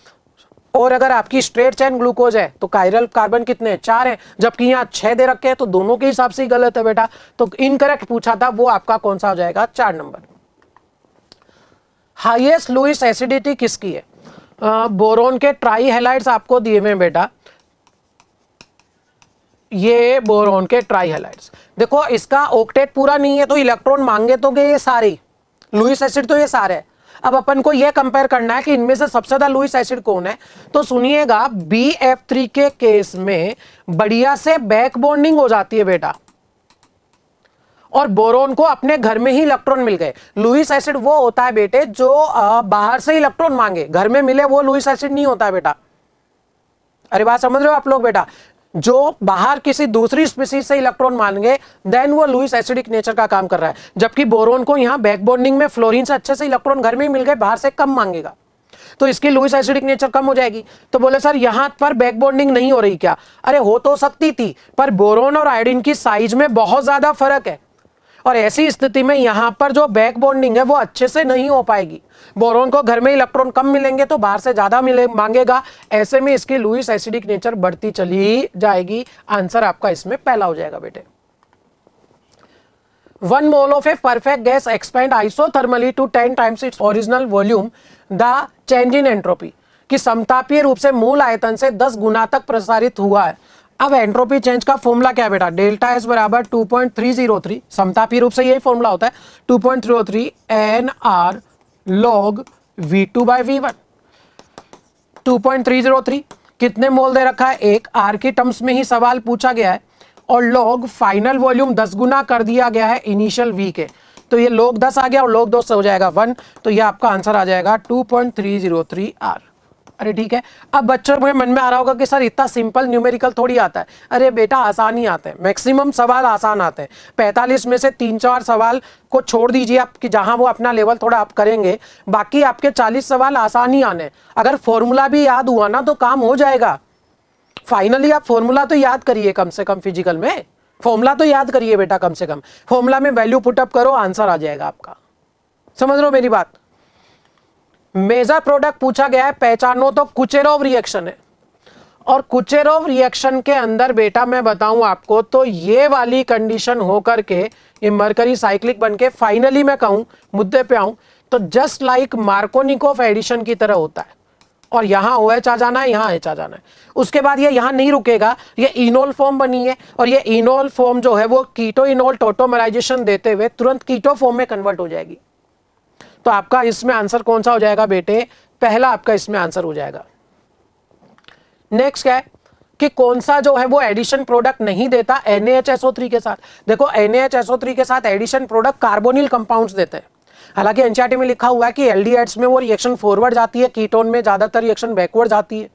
और अगर आपकी स्ट्रेट चेन ग्लूकोज है तो कायरल कार्बन कितने 4 है, जबकि यहाँ 6 दे रखे हैं, तो दोनों के हिसाब से ही गलत है बेटा। तो इनकरेक्ट पूछा था, वो आपका कौन सा हो जाएगा, 4 नंबर। हाईएस्ट लुईस एसिडिटी किसकी है? बोरोन के ट्राई हैलाइड्स आपको दिए हुए बेटा, ये बोरोन के ट्राई हैलाइड्स। देखो इसका ऑक्टेट पूरा नहीं है तो इलेक्ट्रॉन मांगे तो गए ये सारे, लुईस एसिड तो ये सारे है। अब अपन को ये कंपेयर करना है कि इनमें से सबसे ज्यादा लुईस एसिड कौन है, तो सुनिएगा BF3 के केस में बढ़िया से बैक बॉन्डिंग हो जाती है बेटा, और बोरोन को अपने घर में ही इलेक्ट्रॉन मिल गए। लुईस एसिड वो होता है बेटे जो बाहर से इलेक्ट्रॉन मांगे, घर में मिले वो लुईस एसिड नहीं होता है बेटा। अरे बात समझ रहे हो आप लोग बेटा, जो बाहर किसी दूसरी स्पीसीज से इलेक्ट्रॉन मांगे देन वो लुईस एसिडिक नेचर का काम कर रहा है, जबकि बोरोन को यहाँ बैक बॉन्डिंग में फ्लोरीन से अच्छे से इलेक्ट्रॉन घर में ही मिल गए, बाहर से कम मांगेगा, तो इसकी लुईस एसिडिक नेचर कम हो जाएगी। तो बोले सर यहां पर बैक बॉन्डिंग नहीं हो रही क्या? अरे हो तो सकती थी, पर बोरोन और आयोडीन की साइज में बहुत ज्यादा फर्क है, और ऐसी स्थिति में यहां पर जो बैक बॉन्डिंग है वो अच्छे से नहीं हो पाएगी। बोरोन को घर में इलेक्ट्रॉन कम मिलेंगे तो बाहर से ज्यादा मांगेगा, ऐसे में इसकी लुईस एसिडिक नेचर बढ़ती चली जाएगी। आंसर आपका इसमें पहला हो जाएगा बेटे। 1 mole of a perfect gas expand isothermally to 10 times its original volume, the change in entropy, कि समतापीय रूप से मूल आयतन से 10 गुना तक प्रसारित हुआ है। अब एंट्रोपी चेंज का फॉर्मूला क्या है बेटा, डेल्टा एस बराबर 2.303, समतापीय रूप से यही फॉर्मूला होता है 2.303 NR log V2 by V1। 2.303 कितने मोल दे रखा है, एक R की टर्म्स में ही सवाल पूछा गया है, और लॉग फाइनल वॉल्यूम 10 गुना कर दिया गया है इनिशियल V के, तो ये log 10 आ गया और log 2 से हो जाएगा 1, तो ये आपका आंसर आ जाएगा 2.303 R। अरे ठीक है। अब बच्चों के मन में आ रहा होगा कि सर इतना सिंपल न्यूमेरिकल थोड़ी आता है। अरे बेटा आसान ही आते हैं, मैक्सिमम सवाल आसान आते हैं। 45 में से 3-4 सवाल को छोड़ दीजिए आप कि जहां वो अपना लेवल थोड़ा आप करेंगे, बाकी आपके 40 सवाल आसान ही आने। अगर फॉर्मूला भी याद हुआ ना तो काम हो जाएगा। फाइनली आप फॉर्मूला तो याद करिए, कम से कम फिजिकल में फॉर्मूला तो याद करिए बेटा, कम से कम फॉर्मूला में वैल्यू पुटअप करो, आंसर आ जाएगा आपका। समझ रहे हो मेरी बात। मेजर प्रोडक्ट पूछा गया है, पहचानो तो कुचेरोव रिएक्शन है, और कुचेरोव रिएक्शन के अंदर बेटा मैं बताऊं आपको तो ये वाली कंडीशन होकर के ये मरकरी साइक्लिक बनके फाइनली मैं कहूं मुद्दे पे आऊं तो जस्ट लाइक मार्कोनिकोव एडिशन की तरह होता है, और यहाँ OH आ जाना है, यहाँ H आ जाना है। उसके बाद ये यहाँ नहीं रुकेगा, ये इनोल फॉर्म बनी है, और ये इनोल फॉर्म जो है वो कीटो इनोल टोटोमराइजेशन देते हुए तुरंत कीटो फॉर्म में कन्वर्ट हो जाएगी। तो आपका इसमें आंसर कौन सा हो जाएगा बेटे, पहला आपका इसमें आंसर हो जाएगा। नेक्स्ट क्या है कि कौन सा जो है वो एडिशन प्रोडक्ट नहीं देता NaHSO3 के साथ। देखो NaHSO3 के साथ एडिशन प्रोडक्ट कार्बोनिल कंपाउंड्स देते हैं। हालांकि एनसीईआरटी में लिखा हुआ है कि एल्डिहाइड्स में वो रिएक्शन फॉरवर्ड जाती है, कीटोन में ज्यादातर रिएक्शन बैकवर्ड जाती है,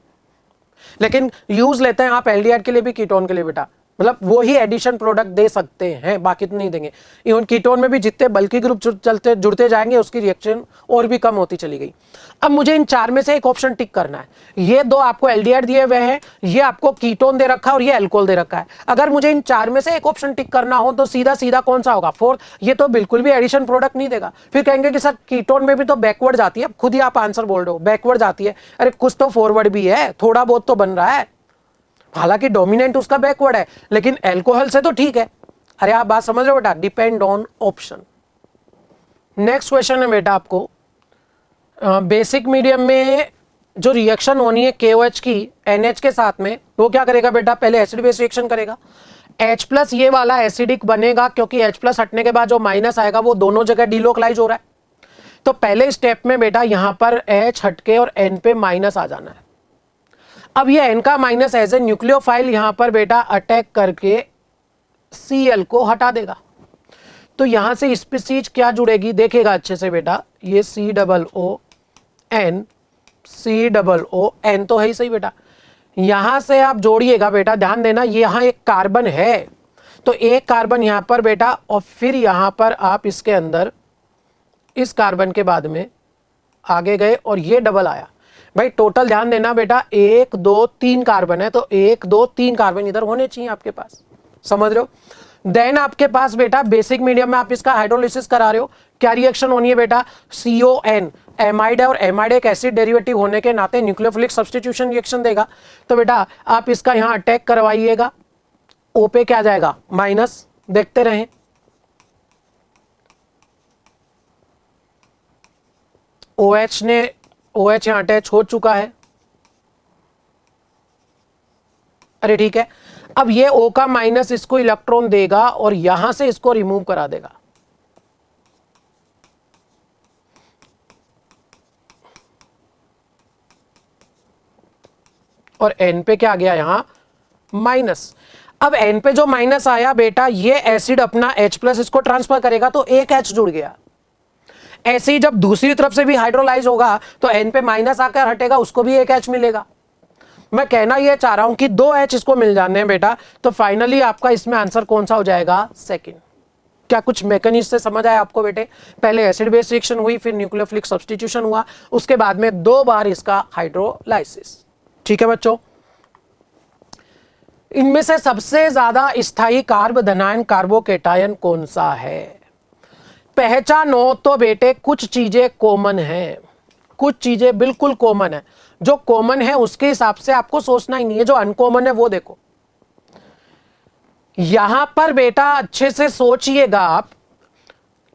लेकिन यूज लेते हैं आप एल्डिहाइड के लिए भी कीटोन के लिए बेटा। मतलब वो ही एडिशन प्रोडक्ट दे सकते हैं, बाकी तो नहीं देंगे। इवन कीटोन में भी जितने बल्कि ग्रुप जुड़ते जाएंगे उसकी रिएक्शन और भी कम होती चली गई। अब मुझे इन 4 में से एक ऑप्शन टिक करना है। ये 2 आपको एल्डिहाइड दिए हुए हैं, ये आपको कीटोन दे रखा है और ये अल्कोहल दे रखा है। अगर मुझे इन 4 में से एक ऑप्शन टिक करना हो तो सीधा सीधा कौन सा होगा? 4। ये तो बिल्कुल भी एडिशन प्रोडक्ट नहीं देगा। फिर कहेंगे कि सर कीटोन में भी तो बैकवर्ड जाती है। खुद ही आप आंसर बोल रहे हो बैकवर्ड जाती है। अरे कुछ तो फॉरवर्ड भी है, थोड़ा बहुत तो बन रहा है, हालांकि डोमिनेंट उसका बैकवर्ड है, लेकिन अल्कोहल से तो ठीक है। अरे आप बात समझ रहे हो बेटा, depend on option. Next question है बेटा आपको, बेसिक मीडियम में जो रिएक्शन होनी है KOH की NH के साथ में, वो क्या करेगा बेटा? पहले एसिड बेस रिएक्शन करेगा। H+ ये वाला एसिडिक बनेगा क्योंकि H+ हटने के बाद जो माइनस आएगा वो दोनों जगह डिलोकलाइज हो रहा है। तो पहले स्टेप में बेटा यहां पर H हटके और N पे माइनस आ जाना है। अब ये N का माइनस एज ए न्यूक्लियोफाइल यहां पर बेटा अटैक करके Cl को हटा देगा। तो यहां से स्पीसीज क्या जुड़ेगी देखेगा अच्छे से बेटा, ये COON COON तो है ही सही बेटा। यहां से आप जोड़िएगा बेटा, ध्यान देना यहां एक कार्बन है तो एक कार्बन यहां पर बेटा, और फिर यहां पर आप इसके अंदर इस कार्बन के बाद में आगे गए और ये डबल आया। भाई टोटल ध्यान देना बेटा 1 2 3 कार्बन है, तो 1 2 3 कार्बन इधर होने चाहिए आपके पास, समझ रहे हो? देन आपके पास बेटा बेसिक मीडियम में आप इसका हाइड्रोलिसिस करा रहे हो। क्या रिएक्शन होनी है बेटा? CON एमाइड है और एमाइड एक एसिड डेरिवेटिव होने के नाते न्यूक्लियोफिलिक सब्स्टिट्यूशन रिएक्शन देगा। तो बेटा आप इसका यहां अटैक करवाइएगा, O पे क्या जाएगा? माइनस। देखते रहें, OH यहां अटैच हो चुका है। अरे ठीक है, अब ये O का माइनस इसको इलेक्ट्रॉन देगा और यहां से इसको रिमूव करा देगा। और N पे क्या आ गया? यहां माइनस। अब N पे जो माइनस आया बेटा, ये एसिड अपना H+ इसको ट्रांसफर करेगा तो एक H जुड़ गया। ऐसे ही जब दूसरी तरफ से भी हाइड्रोलाइज होगा तो N पे माइनस आकर हटेगा, उसको भी एक H मिलेगा। मैं कहना यह चाह रहा हूं कि 2 H इसको मिल जाने हैं बेटा, तो फाइनली आपका इसमें आंसर कौन सा हो जाएगा? सेकंड। क्या कुछ मैकेनिज्म से समझ आया आपको बेटे? पहले एसिड बेस रिएक्शन हुई, फिर न्यूक्लियोफिलिक सब्स्टिट्यूशन हुआ, उसके बाद में 2 बार इसका हाइड्रोलाइसिस। ठीक है बच्चों, इनमें से सबसे ज्यादा स्थायी कार्ब धनायन कार्बोकेटायन कौन सा है? पहचानो तो बेटे कुछ चीजें कॉमन हैं, कुछ चीजें बिल्कुल कॉमन है। जो कॉमन है उसके हिसाब से आपको सोचना ही नहीं है, जो अनकॉमन है वो देखो। यहां पर बेटा अच्छे से सोचिएगा आप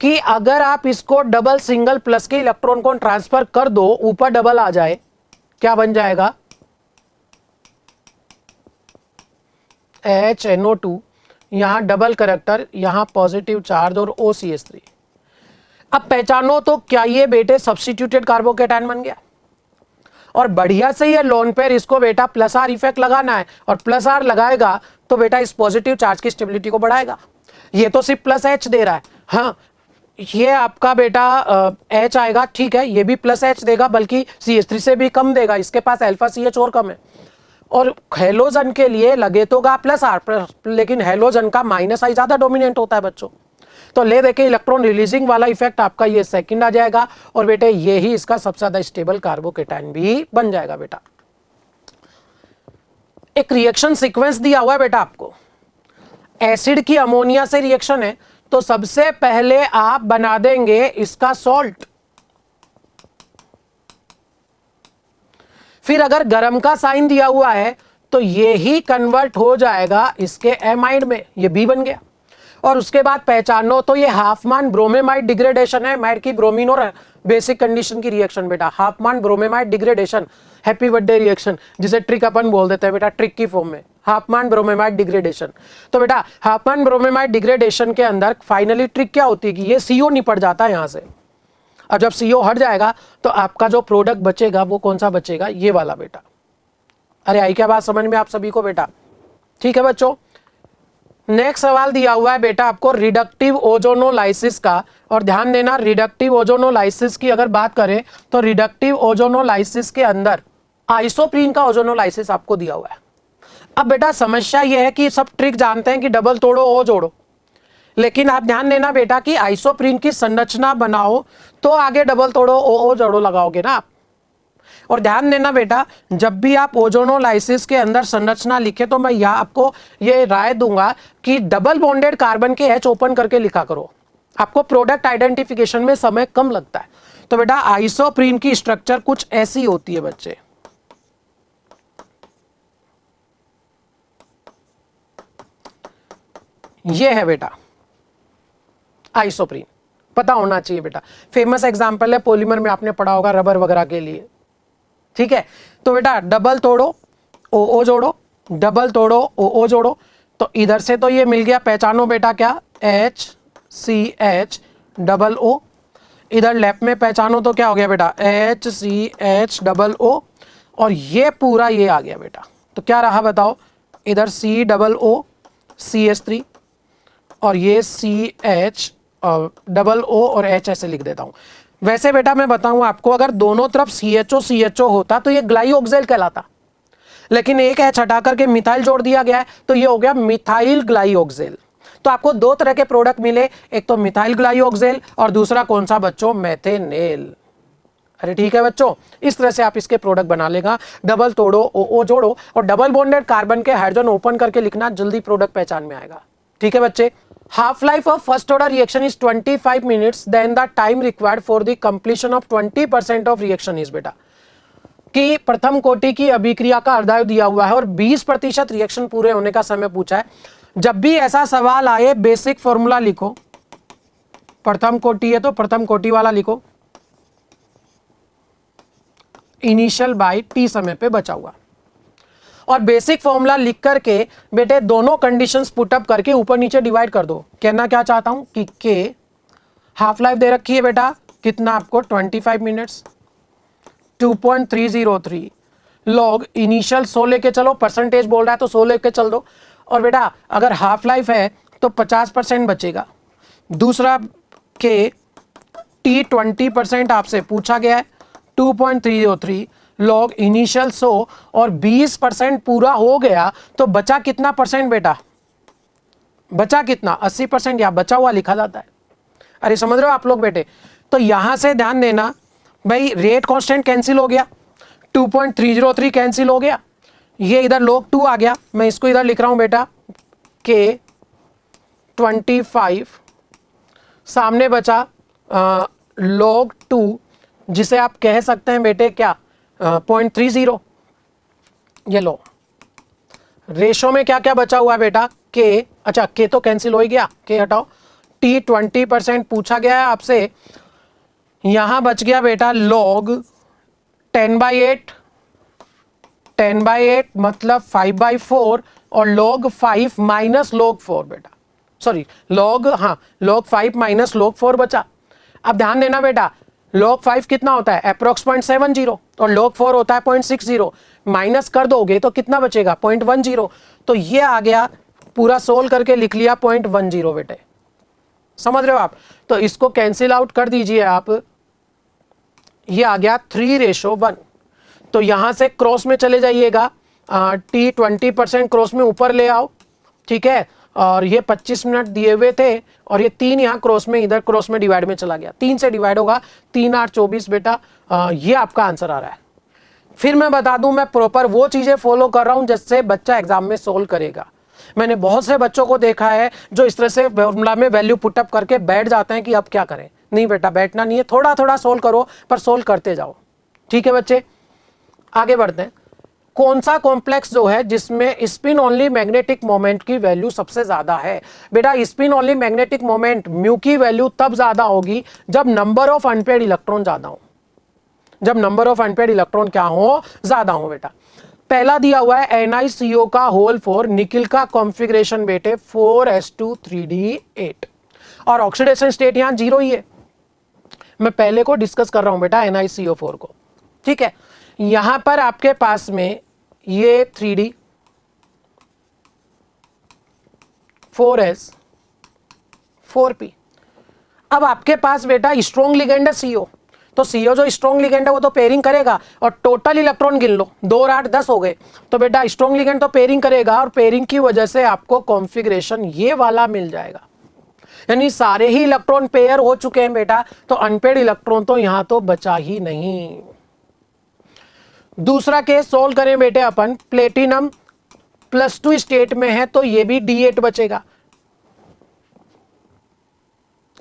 कि अगर आप इसको डबल सिंगल प्लस के इलेक्ट्रॉन को ट्रांसफर कर दो, ऊपर डबल आ जाए, क्या बन जाएगा? HNO2, यहां डबल करेक्टर, यहां पॉजिटिव चार्ज और OCH3। अब पहचानो तो क्या ये बेटे सब्स्टिट्यूटेड कार्बोकेटायन बन गया? और बढ़िया से ये लोन पेयर इसको बेटा +R इफेक्ट लगाना है, और +R लगाएगा तो बेटा इस पॉजिटिव चार्ज की स्टेबिलिटी को बढ़ाएगा। ये तो सिर्फ +H दे रहा है, हाँ ये आपका बेटा H आएगा, ठीक है, ये भी +H देगा, बल्कि CH3 से भी कम देगा, इसके पास अल्फा CH और कम है। और हेलोजन के लिए लगे तो +R, लेकिन हेलोजन का -I ज्यादा डोमिनेंट होता है बच्चों। तो ले देखे इलेक्ट्रॉन रिलीजिंग वाला इफेक्ट आपका ये सेकंड आ जाएगा, और बेटे ये ही इसका सबसे ज्यादा स्टेबल कार्बोकेटायन भी बन जाएगा। बेटा एक रिएक्शन सीक्वेंस दिया हुआ है बेटा आपको, एसिड की अमोनिया से रिएक्शन है, तो सबसे पहले आप बना देंगे इसका सॉल्ट, फिर अगर गर्म का साइन दिया हुआ है तो ये ही कन्वर्ट हो जाएगा इसके एमाइड में, ये B बन गया। और उसके बाद पहचानो तो ये हाफमान ब्रोमेमाइड डिग्रेडेशन है, एमाइड की ब्रोमीन और बेसिक कंडीशन की रिएक्शन बेटा, Hofmann bromamide degradation, happy birthday reaction, जिसे ट्रिक अपन बोल देते हैं बेटा, ट्रिक की फॉर्म में हाफमान ब्रोमेमाइड डिग्रेडेशन। तो बेटा हाफमान ब्रोमेमाइड डिग्रेडेशन के अंदर फाइनली ट्रिक क्या होती है कि ये CO निपट जाता है यहां से, और जब CO हट जाएगा तो आपका जो प्रोडक्ट बचेगा वो कौन सा बचेगा? ये वाला बेटा। अरे आई क्या बात समझ में आप सभी को बेटा? ठीक है बच्चों, नेक्स्ट सवाल दिया हुआ है बेटा आपको रिडक्टिव ओजोनोलाइसिस का, और ध्यान देना रिडक्टिव ओजोनोलाइसिस की अगर बात करें तो रिडक्टिव ओजोनोलाइसिस के अंदर आइसोप्रीन का ओजोनोलाइसिस आपको दिया हुआ है। अब बेटा समस्या ये है कि सब ट्रिक जानते हैं कि डबल तोड़ो ओ जोड़ो, लेकिन आप ध्यान देना बेटा कि आइसोप्रीन की संरचना बनाओ तो आगे डबल तोड़ो ओ जोड़ो लगाओगे ना आप। और ध्यान देना बेटा, जब भी आप ओजोनोलाइसिस के अंदर संरचना लिखे तो मैं यहाँ आपको ये राय दूंगा कि डबल बॉन्डेड कार्बन के एच ओपन करके लिखा करो, आपको प्रोडक्ट आइडेंटिफिकेशन में समय कम लगता है। तो बेटा आइसोप्रीन की स्ट्रक्चर कुछ ऐसी होती है बच्चे, ये है बेटा आइसोप्रीन, पता होना चाहिए बेटा। फेमस एग्जांपल है पॉलीमर में आपने पढ़ा होगा रबर वगैरह के लिए, ठीक है। तो बेटा डबल तोड़ो ओ जोड़ो, डबल तोड़ो ओ जोड़ो, तो इधर से तो ये मिल गया, पहचानो बेटा क्या, HCH डबल O, इधर लेफ्ट में पहचानो तो क्या हो गया बेटा, HCH डबल O, और ये पूरा ये आ गया बेटा, तो क्या रहा बताओ, इधर C डबल O CH3 और ये CH डबल O और H ऐसे लिख देता हूं। वैसे बेटा मैं बताऊं आपको, अगर दोनों तरफ CHO होता तो ये ग्लाइओक्सेल कहलाता, लेकिन एक H हटा करके मिथाइल जोड़ दिया गया है तो ये हो गया मिथाइल ग्लाइओक्सेल। तो आपको दो तरह के प्रोडक्ट मिले, एक तो मिथाइल ग्लाइओक्सेल और दूसरा कौन सा बच्चों, मेथेनेल। अरे ठीक है बच्चों, इस तरह से आप इसके प्रोडक्ट बना लेगा, डबल तोड़ो ओ जोड़ो और डबल बॉन्डेड कार्बन के हाइड्रोजन ओपन करके लिखना, जल्दी प्रोडक्ट पहचान में आएगा। ठीक है बच्चे। half life of first order reaction is 25 minutes, then the time required for the completion of 20% of reaction is बेटा कि प्रथम कोटि की अभिक्रिया का अर्धायु दिया हुआ है और 20% रिएक्शन पूरे होने का समय पूछा है। जब भी ऐसा सवाल आए बेसिक फॉर्मूला लिखो, प्रथम कोटि है तो प्रथम कोटि वाला लिखो, इनिशियल बाय टी समय पे बचा हुआ, और बेसिक फॉर्मूला लिख करके बेटे दोनों कंडीशंस पुटअप करके ऊपर नीचे डिवाइड कर दो। कहना क्या चाहता हूं कि के हाफ लाइफ दे रखी है बेटा कितना आपको 25 मिनट्स, 2.303 लॉग इनिशियल 100 लेके चलो, परसेंटेज बोल रहा है तो 100 लेके चल दो, और बेटा अगर हाफ लाइफ है तो 50% बचेगा। दूसरा के टी 20% आपसे पूछा गया है, 2.303 लॉग इनिशियल 100 और 20% पूरा हो गया तो बचा कितना परसेंट बेटा, बचा कितना 80%, या बचा हुआ लिखा जाता है। अरे समझ रहे हो आप लोग बेटे। तो यहां से ध्यान देना भाई, रेट कांस्टेंट कैंसिल हो गया, 2.303 कैंसिल हो गया, ये इधर log 2 आ गया, मैं इसको इधर लिख रहा हूं बेटा के 25, सामने बचा log 2 जिसे आप कह सकते हैं बेटे क्या 0.30। ये लो रेशो में क्या क्या बचा हुआ है बेटा के, अच्छा के तो कैंसिल हो ही गया, के हटाओ, टी 20% पूछा गया है आपसे, यहां बच गया बेटा log 10/8, 10/8 मतलब 5/4 और log 5 माइनस log 4 बेटा, सॉरी log, हाँ log 5 माइनस log 4 बचा। अब ध्यान देना बेटा, log 5 कितना होता है अप्रोक्स 0.70 और log 4 होता है 0.60, माइनस कर दोगे तो कितना बचेगा 0.10। तो ये आ गया, पूरा सोल्व करके लिख लिया 0.10 बेटे, समझ रहे हो आप। तो इसको कैंसिल आउट कर दीजिए आप, ये आ गया 3:1। तो यहां से क्रॉस में चले जाइएगा, टी 20% क्रॉस में ऊपर ले आओ, ठीक है, और ये 25 मिनट दिए हुए थे और ये 3 यहाँ क्रॉस में, इधर क्रॉस में डिवाइड में चला गया, 3 से डिवाइड होगा, 3 8 24 बेटा, ये आपका आंसर आ रहा है। फिर मैं बता दूं, मैं प्रॉपर वो चीजें फॉलो कर रहा हूं जिससे बच्चा एग्जाम में सोल्व करेगा। मैंने बहुत से बच्चों को देखा है जो इस तरह से फॉर्मूला में वैल्यू पुटअप करके बैठ जाते हैं कि अब क्या करें। नहीं बेटा बैठना नहीं है, थोड़ा थोड़ा सोल्व करो पर सोल्व करते जाओ। ठीक है बच्चे, आगे बढ़ते हैं। कौन सा कॉम्प्लेक्स जो है जिसमें स्पिन ओनली मैग्नेटिक मोमेंट की वैल्यू सबसे ज्यादा है? बेटा spin only magnetic moment mu की वैल्यू तब ज्यादा होगी जब नंबर ऑफ अनपेयर्ड इलेक्ट्रॉन ज्यादा हो, जब नंबर ऑफ अनपेयर्ड इलेक्ट्रॉन क्या हो, ज्यादा हो बेटा। पहला दिया हुआ है NiCO का होल 4, निकिल का कॉन्फ़िगरेशन बेटे 4s2 3d8 और ऑक्सीडेशन स्टेट यहां 0 ही है। मैं पहले को डिस्कस कर रहा हूं बेटा NiCO4 को, ठीक है। यहां पर आपके पास में ये 3d 4s 4p। अब आपके पास बेटा स्ट्रॉन्ग लिगेंड है CO, तो CO जो स्ट्रॉन्ग लिगेंड है वो तो पेयरिंग करेगा, और टोटल इलेक्ट्रॉन गिन लो, 2 और 8 10 हो गए, तो बेटा स्ट्रॉन्ग लिगेंड तो पेयरिंग करेगा, और पेयरिंग की वजह से आपको कॉन्फ़िगरेशन ये वाला मिल जाएगा, यानी सारे ही इलेक्ट्रॉन पेयर हो चुके हैं बेटा, तो अनपेयर्ड इलेक्ट्रॉन तो यहां तो बचा ही नहीं। दूसरा केस सोल्व करें बेटे अपन, प्लेटिनम +2 स्टेट में है तो ये भी D8 बचेगा।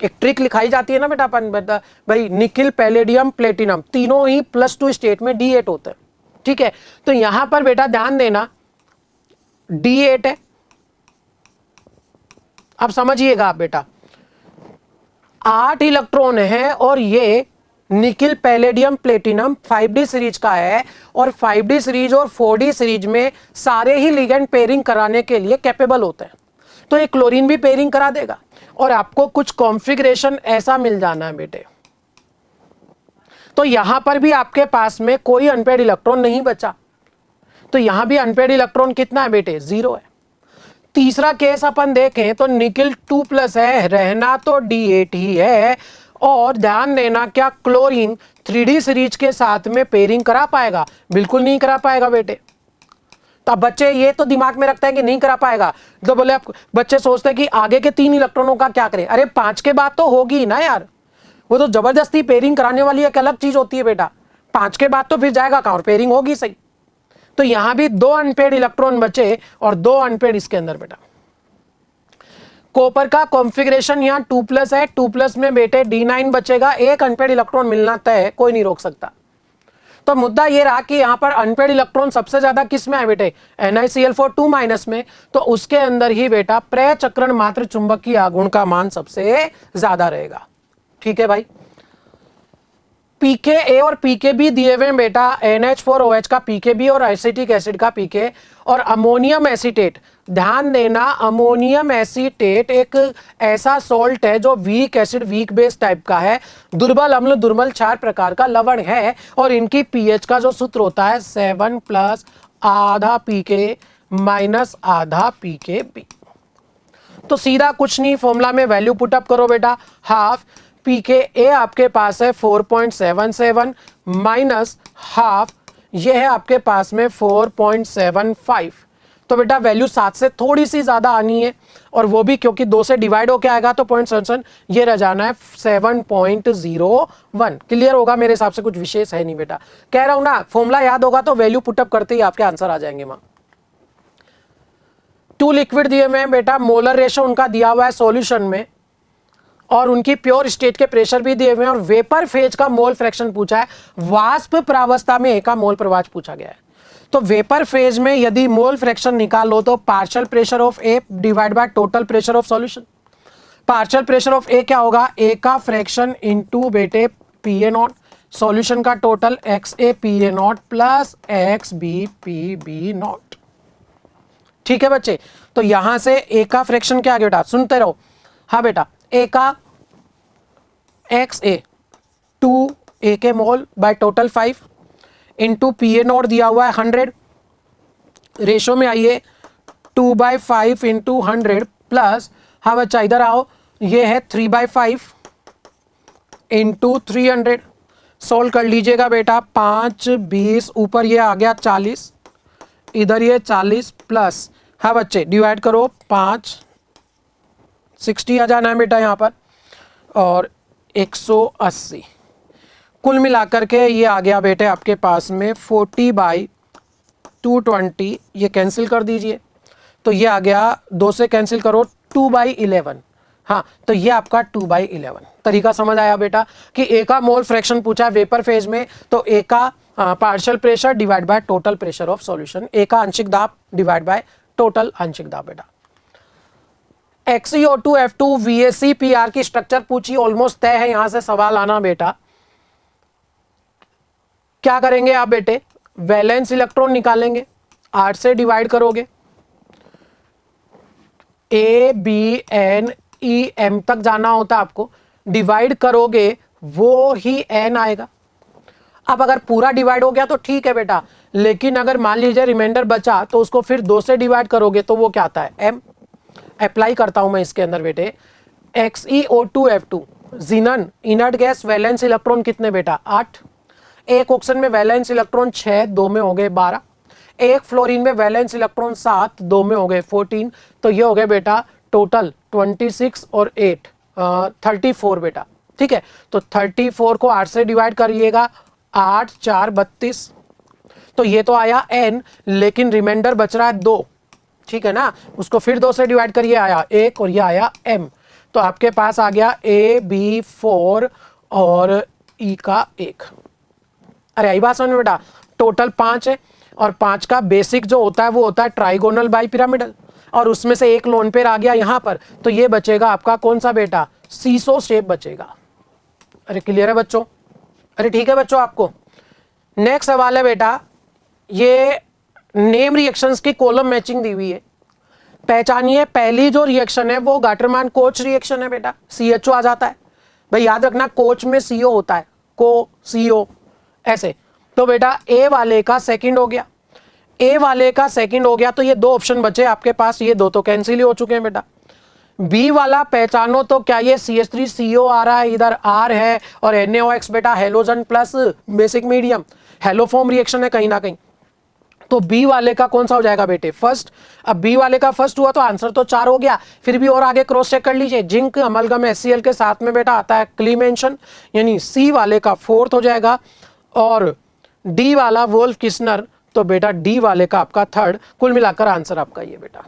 एक ट्रिक लिखाई जाती है ना बेटा अपन, बेटा भाई निकिल पैलेडियम प्लेटिनम तीनों ही +2 स्टेट में D8 होते हैं, ठीक है। तो यहां पर बेटा ध्यान देना D8 है, अब समझिएगा आप बेटा 8 इलेक्ट्रॉन है, और ये nickel palladium platinum 5D series का है, और 5D सीरीज और 4D सीरीज में सारे ही लिगेंड पेयरिंग कराने के लिए कैपेबल होते हैं, तो ये क्लोरीन भी पेयरिंग करा देगा, और आपको कुछ कॉन्फ़िगरेशन ऐसा मिल जाना है बेटे। तो यहां पर भी आपके पास में कोई अनपेयर्ड इलेक्ट्रॉन नहीं बचा, तो यहां भी अनपेयर्ड इलेक्ट्रॉन कितना है बेटे, 0 है। तीसरा केस अपन देखें तो निकिल 2+ है, रहना तो D8 ही है, और ध्यान देना क्या क्लोरीन 3D सीरीज के साथ में पेयरिंग करा पाएगा, बिल्कुल नहीं करा पाएगा बेटे। तो बच्चे ये तो दिमाग में रखते हैं कि नहीं करा पाएगा, तो बोले आप बच्चे सोचते हैं कि आगे के 3 इलेक्ट्रॉनों का क्या करें, अरे 5 के बाद तो होगी ना यार, वो तो जबरदस्ती पेयरिंग कराने वाली एक अलग चीज होती है बेटा, 5 के बाद तो फिर जाएगा कहां, और पेयरिंग होगी सही। तो यहां भी 2 अनपेयर्ड इलेक्ट्रॉन बचे, और 2 अनपेयर्ड इसके अंदर बेटा। कॉपर का कॉन्फ़िगरेशन यहां 2+ है, 2+ में बेटे D9 बचेगा, एक अनपेयर्ड इलेक्ट्रॉन मिलना तय है, कोई नहीं रोक सकता। तो मुद्दा ये रहा कि यहां पर अनपेयर्ड इलेक्ट्रॉन सबसे ज्यादा किस में है बेटे, NiCl4 2- में, तो उसके अंदर ही बेटा प्रचक्रण मात्र चुंबकीय आघूर्ण का मान सबसे ज्यादा रहेगा, ठीक है भाई। pKa और pKb दिए हुए बेटा, NH4OH का pKb और एसिटिक एसिड का pK, और अमोनियम एसीटेट, ध्यान देना अमोनियम एसीटेट एक ऐसा सॉल्ट है जो weak acid weak base type का है, दुर्बल अम्ल दुर्बल क्षार प्रकार का लवण है, और इनकी pH का जो सूत्र होता है 7+ आधा pK माइनस आधा pKb। तो सीधा कुछ नहीं, फॉर्मूला में वैल्यू पुटअप करो बेटा, हाफ pKa आपके पास है 4.77 माइनस हाफ ये है आपके पास में 4.75, तो बेटा वैल्यू 7 से थोड़ी सी ज्यादा आनी है, और वो भी क्योंकि 2 से डिवाइड होके आएगा तो 0.77, ये रह जाना है 7.01। क्लियर होगा मेरे हिसाब से, कुछ विशेष है नहीं बेटा, कह रहा हूं ना, फॉर्मूला याद होगा तो वैल्यू पुटअप करते ही आपके आंसर आ जाएंगे। मां 2 लिक्विड दिए हुए हैं बेटा, मोलर रेशो उनका दिया हुआ है सॉल्यूशन में, और उनकी प्योर स्टेट के प्रेशर भी दिए हुए हैं, और वेपर फेज का मोल फ्रैक्शन पूछा है, वाष्प प्रावस्था में A का मोल प्रवाह पूछा गया है। तो वेपर फेज में यदि मोल फ्रैक्शन निकालो तो partial pressure of A divide by total pressure of solution, partial pressure of A क्या होगा, A का फ्रैक्शन इनटू बेटे PA0, सॉल्यूशन का total XA PA0 plus XB PB0, ठीक है बच्चे। तो यहां से A का फ्रैक्शन क्या आ गया बेटा, सुनते रहो, हाँ बेटा, A का XA 2 A के मोल बाय टोटल 5 इंटू PA0 दिया हुआ है 100, रेशो में आइए 2/5 इंटू 100 प्लस, हाँ बच्चा इधर आओ, ये है 3/5 इंटू 300, सोल्व कर लीजिएगा बेटा, 5 20 ऊपर ये आ गया 40, इधर ये 40 प्लस, हाँ बच्चे डिवाइड करो 5 60 आ जाना है बेटा यहाँ पर, और 180, कुल मिलाकर के ये आ गया बेटे आपके पास में 40/220, ये कैंसिल कर दीजिए, तो ये आ गया 2 से कैंसिल करो 2/11, हाँ तो ये आपका 2/11। तरीका समझ आया बेटा कि A का मोल फ्रैक्शन पूछा है वेपर फेज में, तो A का partial pressure divide by total pressure of solution, A का आंशिक दाब डिवाइड बाय टोटल आंशिक दाब बेटा। XeO2F2 VaCPr की स्ट्रक्चर पूछी, ऑलमोस्ट तय है, यहां से सवाल आना बेटा। क्या करेंगे आप बेटे, वैलेंस इलेक्ट्रॉन निकालेंगे, 8 से डिवाइड करोगे, ABNEM तक जाना होता आपको, डिवाइड करोगे वो ही N आएगा। अब अगर पूरा डिवाइड हो गया तो ठीक है बेटा, लेकिन अगर मान लीजिए रिमाइंडर बचा तो उसको फिर 2 से डिवाइड करोगे तो वो क्या आता है M। अप्लाई करता हूं मैं इसके अंदर बेटे, XeO2F2 xenon inert gas valence electron कितने बेटा 8, एक ऑक्सीजन में वैलेंस इलेक्ट्रॉन 6, 2 में हो गए 12, एक फ्लोरीन में वैलेंस इलेक्ट्रॉन 7, 2 में हो गए 14, तो ये हो गए बेटा टोटल 26 और 8 34 बेटा। ठीक है, तो 34 को 8 से डिवाइड करिएगा, 8 4 32, तो ये तो आया n, लेकिन रिमाइंडर बच रहा है 2। ठीक है ना, उसको फिर 2 से डिवाइड करिए, आया 1 और ये आया m, तो आपके पास आ गया A B 4 और E का 1। अरे आई बात समझ में बेटा, टोटल 5 है और 5 का बेसिक जो होता है वो होता है ट्राइगोनल बाई पिरामिडल, और उसमें से एक लोन पेयर आ गया यहाँ पर, तो ये बचेगा आपका कौन सा बेटा, सीसो शेप बचेगा। अरे क्लियर है बच्चों? अरे ठीक है बच्चों आपको। नेक्स्ट सवाल है बेटा, ये नेम रिएक्शंस की कॉलम मैचिंग दी हुई है, पहचानिए। पहली जो रिएक्शन है वो गाटरमान कोच रिएक्शन है बेटा, CHO आ जाता है भाई, याद रखना कोच में CO होता है, को CO ऐसे। तो बेटा ए वाले का सेकंड हो गया, ए वाले का सेकंड हो गया, तो ये 2 ऑप्शन बचे आपके पास, ये 2 तो कैंसिल ही हो चुके हैं बेटा। बी वाला पहचानो, तो क्या ये CH3CO आ रहा है, इधर R है और NaOH बेटा halogen plus basic medium, haloform reaction है कहीं ना कहीं, तो बी वाले का कौन सा हो जाएगा बेटे, फर्स्ट। अब बी वाले का फर्स्ट हुआ तो आंसर तो 4 हो गया, फिर भी और आगे क्रॉस चेक कर लीजिए, जिंक अमलगम HCl के साथ में बेटा आता है क्लीमेंशन, यानी सी वाले का 4th हो जाएगा, और डी वाला वोल्फ किस्नर, तो बेटा डी वाले का आपका 3rd। कुल मिलाकर आंसर आपका ये बेटा।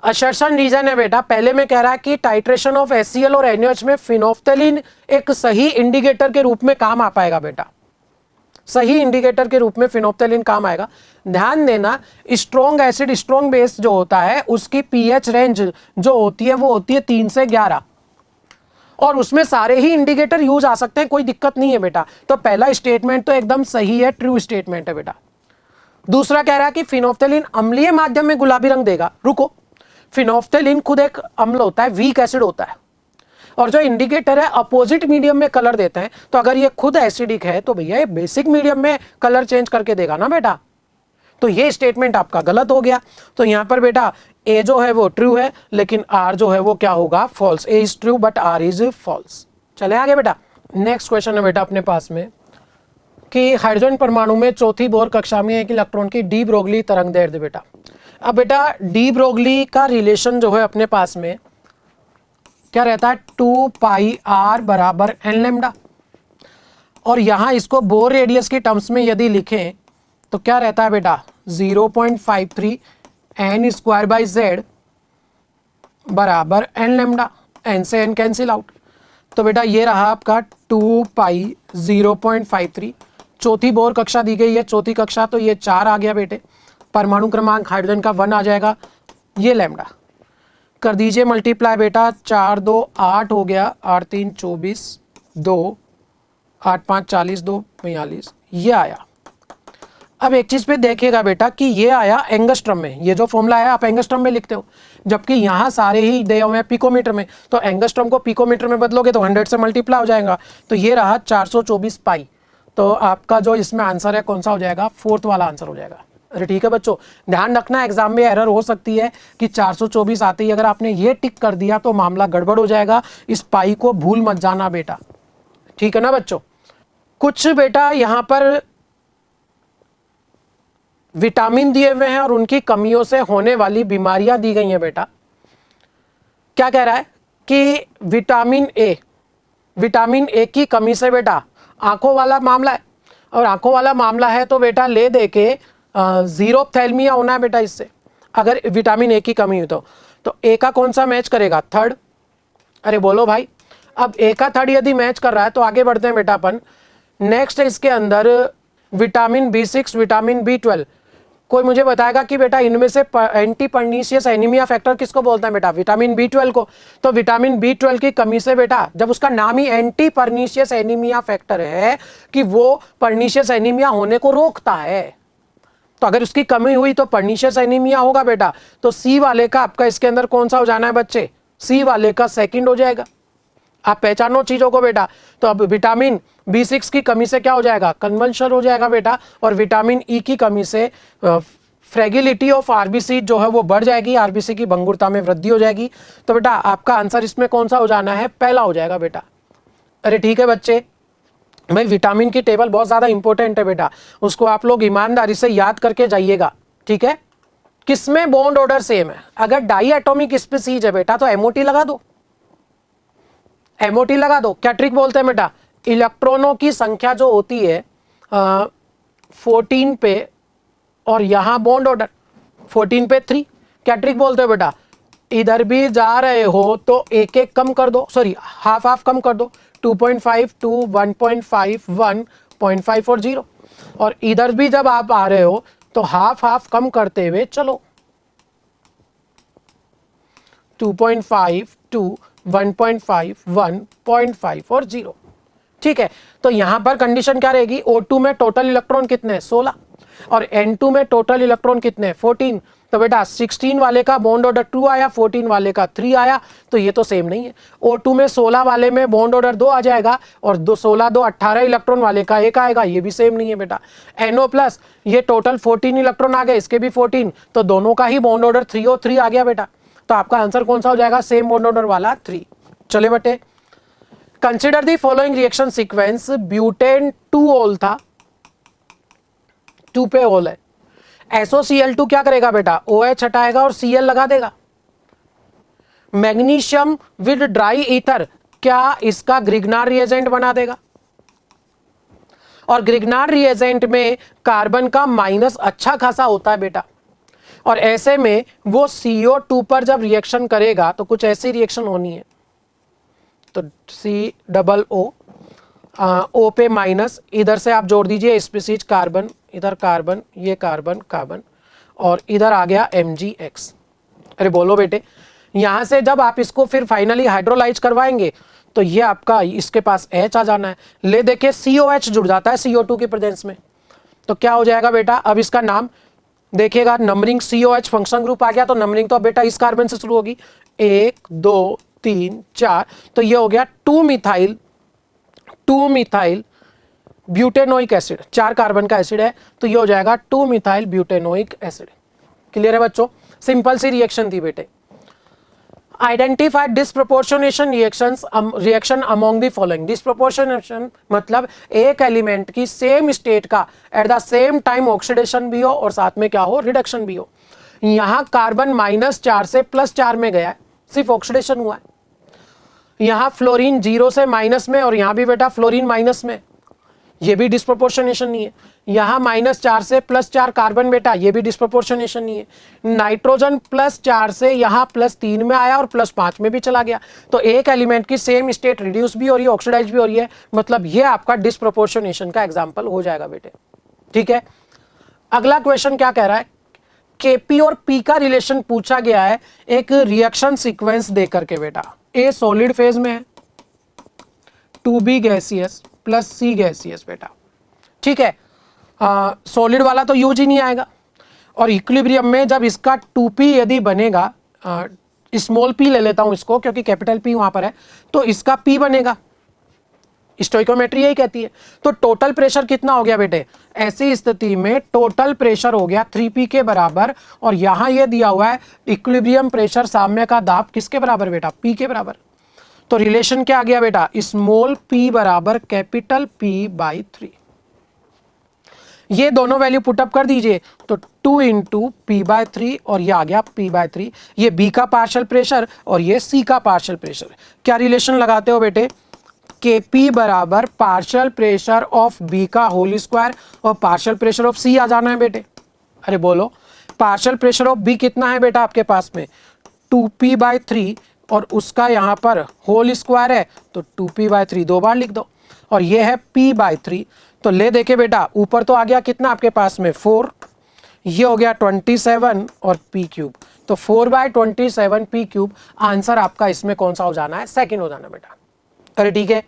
असर्शन रीजन है बेटा, पहले में कह रहा है कि टाइट्रेशन ऑफ HCl और NaOH में फिनोफ्थैलिन एक सही इंडिकेटर के रूप में काम आ पाएगा बेटा, सही इंडिकेटर के रूप में फिनोफ्थैलिन काम आएगा। ध्यान देना, स्ट्रॉन्ग एसिड स्ट्रॉन्ग बेस जो होता है उसकी पीएच रेंज जो होती है वो होती है 3 से 11, और उसमें सारे ही इंडिकेटर यूज आ सकते हैं, कोई दिक्कत नहीं है बेटा। तो पहला स्टेटमेंट तो एकदम सही है, ट्रू स्टेटमेंट है बेटा। दूसरा कह रहा है कि फिनोफ्थैलिन अम्लीय माध्यम में गुलाबी रंग देगा। रुको, फिनोफ्थैलिन खुद एक अम्ल होता है, वीक एसिड होता है, और जो इंडिकेटर है अपोजिट मीडियम में कलर देते हैं, तो अगर ये खुद एसिडिक है तो भैया ये बेसिक मीडियम में कलर चेंज करके देगा ना बेटा, तो ये स्टेटमेंट आपका गलत हो गया। तो यहां पर बेटा ए जो है वो ट्रू है, लेकिन आर जो है वो क्या होगा, false. A is true but R is false. चले आगे बेटा। नेक्स्ट क्वेश्चन है बेटा अपने पास में कि हाइड्रोजन परमाणु में चौथी बोर कक्षा में एक इलेक्ट्रॉन की डी ब्रोगली तरंग दैर्ध्य बेटा। अब बेटा डी ब्रोगली का रिलेशन जो है अपने पास में क्या रहता है, 2 पाई r बराबर n लैम्डा, और यहां इसको बोर रेडियस की टर्म्स में यदि लिखें तो क्या रहता है बेटा 0.53 n स्क्वायर बाई z बराबर n लैम्डा, n से n कैंसिल आउट, तो बेटा ये रहा आपका 2 पाई 0.53। चौथी बोर कक्षा दी गई है, चौथी कक्षा, तो ये 4 आ गया बेटे, परमाणु क्रमांक हाइड्रोजन का 1 आ जाएगा, ये लैम्डा कर दीजिए मल्टीप्लाई बेटा, 4 2 8 हो गया, 8 3 24, 2 8 5 40, 2 42, ये आया। अब एक चीज पे देखिएगा बेटा कि ये आया एंगस्ट्रम में, ये जो फॉर्मूला है आप एंगस्ट्रम में लिखते हो, जबकि यहाँ सारे ही दे हुए हैं पिकोमीटर में, तो एंगस्ट्रम को पिकोमीटर में बदलोगे तो 100 से मल्टीप्लाई हो जाएगा, तो ये रहा 424 पाई। तो आपका जो इसमें आंसर है कौन सा हो जाएगा, 4th वाला आंसर हो जाएगा। अरे ठीक है बच्चों, ध्यान रखना एग्जाम में एरर हो सकती है कि 424 आते ही अगर आपने ये टिक कर दिया तो मामला गड़बड़ हो जाएगा, इस पाई को भूल मत जाना बेटा, ठीक है ना बच्चों। कुछ बेटा यहाँ पर विटामिन दिए हुए हैं और उनकी कमियों से होने वाली बीमारियां दी गई हैं बेटा। क्या कह रहा है कि विटामिन ए की कमी से बेटा आंखों वाला मामला है, और आंखों वाला मामला है तो बेटा ले दे के जीरोप्थेल्मिया होना है बेटा इससे, अगर विटामिन ए की कमी हो तो ए का कौन सा मैच करेगा, 3rd। अरे बोलो भाई, अब ए का 3rd यदि मैच कर रहा है तो आगे बढ़ते हैं बेटा अपन। नेक्स्ट है इसके अंदर विटामिन B6, विटामिन B12। कोई मुझे बताएगा कि बेटा इनमें से एंटी पर्नीशियस एनीमिया फैक्टर किसको बोलते हैं बेटा, विटामिन B12 को। तो विटामिन B12 की कमी से बेटा, जब उसका नाम ही एंटी पर्नीशियस एनीमिया फैक्टर है कि वो पर्नीशियस एनीमिया होने को रोकता है, तो अगर उसकी कमी हुई तो पर्नीशियस एनीमिया होगा बेटा। तो सी वाले का आपका इसके अंदर कौन सा हो जाना है बच्चे, सी वाले का 2nd हो जाएगा। आप पहचानो चीजों को बेटा। तो अब विटामिन B6 की कमी से क्या हो जाएगा, कन्वेंशन हो जाएगा बेटा, और विटामिन ई की कमी से फ्रेगिलिटी ऑफ आरबीसी जो है वो बढ़ जाएगी, आरबीसी की भंगुरता में वृद्धि हो जाएगी। तो बेटा आपका आंसर इसमें कौन सा हो जाना है, पहला हो जाएगा बेटा। अरे ठीक है बच्चे, भाई विटामिन की टेबल बहुत ज्यादा इंपॉर्टेंट है बेटा, उसको आप लोग ईमानदारी से याद करके जाइएगा, ठीक है। किसमें बॉन्ड ऑर्डर सेम है, अगर डाई एटॉमिक स्पीसीज है बेटा तो एमओटी लगा दो, एमओटी लगा दो। क्या ट्रिक बोलते हैं बेटा, इलेक्ट्रॉनों की संख्या जो होती है 14 पे और यहां बॉन्ड ऑर्डर 14 पे 3, क्या ट्रिक बोलते हो बेटा, इधर भी जा रहे हो तो एक एक कम कर दो, सॉरी हाफ हाफ कम कर दो, 2.5 2 1.5 1.5 और 0, और इधर भी जब आप आ रहे हो तो हाफ हाफ कम करते हुए चलो, 2.5 2 1.5 1.5 और 0, ठीक है। तो यहां पर कंडीशन क्या रहेगी, O2 में टोटल इलेक्ट्रॉन कितने हैं 16 और N2 में टोटल इलेक्ट्रॉन कितने हैं 14। तो बेटा 16 वाले का बॉन्ड ऑर्डर 2 आया, 14 वाले का 3 आया, तो ये तो सेम नहीं है। O2 में 16 वाले में बॉन्ड ऑर्डर 2 आ जाएगा और 16 2 18 इलेक्ट्रॉन वाले का 1 आएगा, ये भी सेम नहीं है बेटा। NO प्लस ये टोटल 14 इलेक्ट्रॉन आ गए, इसके भी 14, तो दोनों का ही बॉन्ड ऑर्डर 3 और 3 आ गया बेटा। तो आपका आंसर कौन सा हो जाएगा, सेम बॉन्ड ऑर्डर वाला 3। चले बेटे, consider the following reaction sequence, butane 2 ओल था, 2 पे ओल है, SOCl2 क्या करेगा बेटा, OH हटाएगा और Cl लगा देगा। मैग्नीशियम विद ड्राई ईथर क्या इसका ग्रिग्नार रिएजेंट बना देगा, और ग्रिग्नार रिएजेंट में कार्बन का माइनस अच्छा खासा होता है बेटा, और ऐसे में वो CO2 पर जब रिएक्शन करेगा तो कुछ ऐसी रिएक्शन होनी है, तो COO O पे माइनस, इधर से आप जोड़ दीजिए स्पीसीज कार्बन, इधर कार्बन, ये कार्बन कार्बन, और इधर आ गया MgX। अरे बोलो बेटे, यहां से जब आप इसको फिर फाइनली हाइड्रोलाइज करवाएंगे तो ये आपका इसके पास H आ जाना है। ले देखिए COH जुड़ जाता है CO2 की प्रेजेंस में, तो क्या हो जाएगा बेटा, अब इसका नाम देखिएगा, नंबरिंग COH फंक्शन ग्रुप आ गया, तो नंबरिंग तो बेटा इस कार्बन से शुरू होगी, 1 2 3 4, तो ये हो गया 2 मिथाइल ब्यूटेनोइक एसिड, 4 कार्बन का एसिड है, तो ये हो जाएगा 2 मिथाइल ब्यूटेनोइक एसिड। क्लियर है बच्चों, सिंपल सी रिएक्शन थी बेटे। Identify disproportionation reaction among the following. Disproportionation मतलब एक एलिमेंट की सेम स्टेट का at the same time oxidation भी हो और साथ में क्या हो, रिडक्शन भी हो। यहां कार्बन -4 से +4 में गया है, सिर्फ ऑक्सीडेशन हुआ है। यहां फ्लोरीन 0 से माइनस में, और यहां भी बेटा फ्लोरीन माइनस में, ये भी डिस्प्रोपोर्शनेशन नहीं है। यहां -4 से +4 कार्बन बेटा, ये भी डिस्प्रोपोर्शनेशन नहीं है। नाइट्रोजन +4 से यहां +3 में आया और +5 में भी चला गया, तो एक एलिमेंट की सेम स्टेट रिड्यूस भी हो रही है, ऑक्सीडाइज भी हो रही है, मतलब ये आपका डिस्प्रोपोर्शनेशन का एग्जाम्पल हो जाएगा बेटे, ठीक है। अगला क्वेश्चन क्या कह रहा है, Kp और P का रिलेशन पूछा गया है एक रिएक्शन सीक्वेंस देकर के बेटा। A सॉलिड फेज में है, 2B gaseous plus C gaseous बेटा, ठीक है। सॉलिड वाला तो यूज ही नहीं आएगा, और इक्विलिब्रियम में जब इसका 2P यदि बनेगा, स्मॉल p ले लेता हूं इसको क्योंकि कैपिटल P वहां पर है, तो इसका P बनेगा, स्टोइकोमेट्री यही कहती है। तो टोटल प्रेशर कितना हो गया बेटे, ऐसी स्थिति में टोटल प्रेशर हो गया 3P के बराबर, और यहां ये दिया हुआ है इक्विलिब्रियम प्रेशर साम्य का दाब किसके बराबर बेटा, P के बराबर। तो रिलेशन क्या आ गया बेटा, स्मॉल p बराबर कैपिटल P/3। ये दोनों वैल्यू पुटअप कर दीजिए, तो 2 × P/3 और ये आ गया P/3। ये B का पार्शियल प्रेशर और ये C का पार्शियल प्रेशर। क्या रिलेशन लगाते हो बेटे, Kp बराबर पार्शियल प्रेशर ऑफ B का होल स्क्वायर और पार्शियल प्रेशर ऑफ C आ जाना है बेटे। अरे बोलो, पार्शियल प्रेशर ऑफ B कितना है बेटा आपके पास में, 2P/3, और उसका यहाँ पर होल स्क्वायर है, तो 2P/3 दो बार लिख दो, और ये है P/3। तो ले देखे बेटा, ऊपर तो आ गया कितना आपके पास में 4, ये हो गया 27 और P3, तो 4/27 P3। आंसर आपका इसमें कौन सा हो जाना है, सेकंड हो जाना बेटा। अरे ठीक है,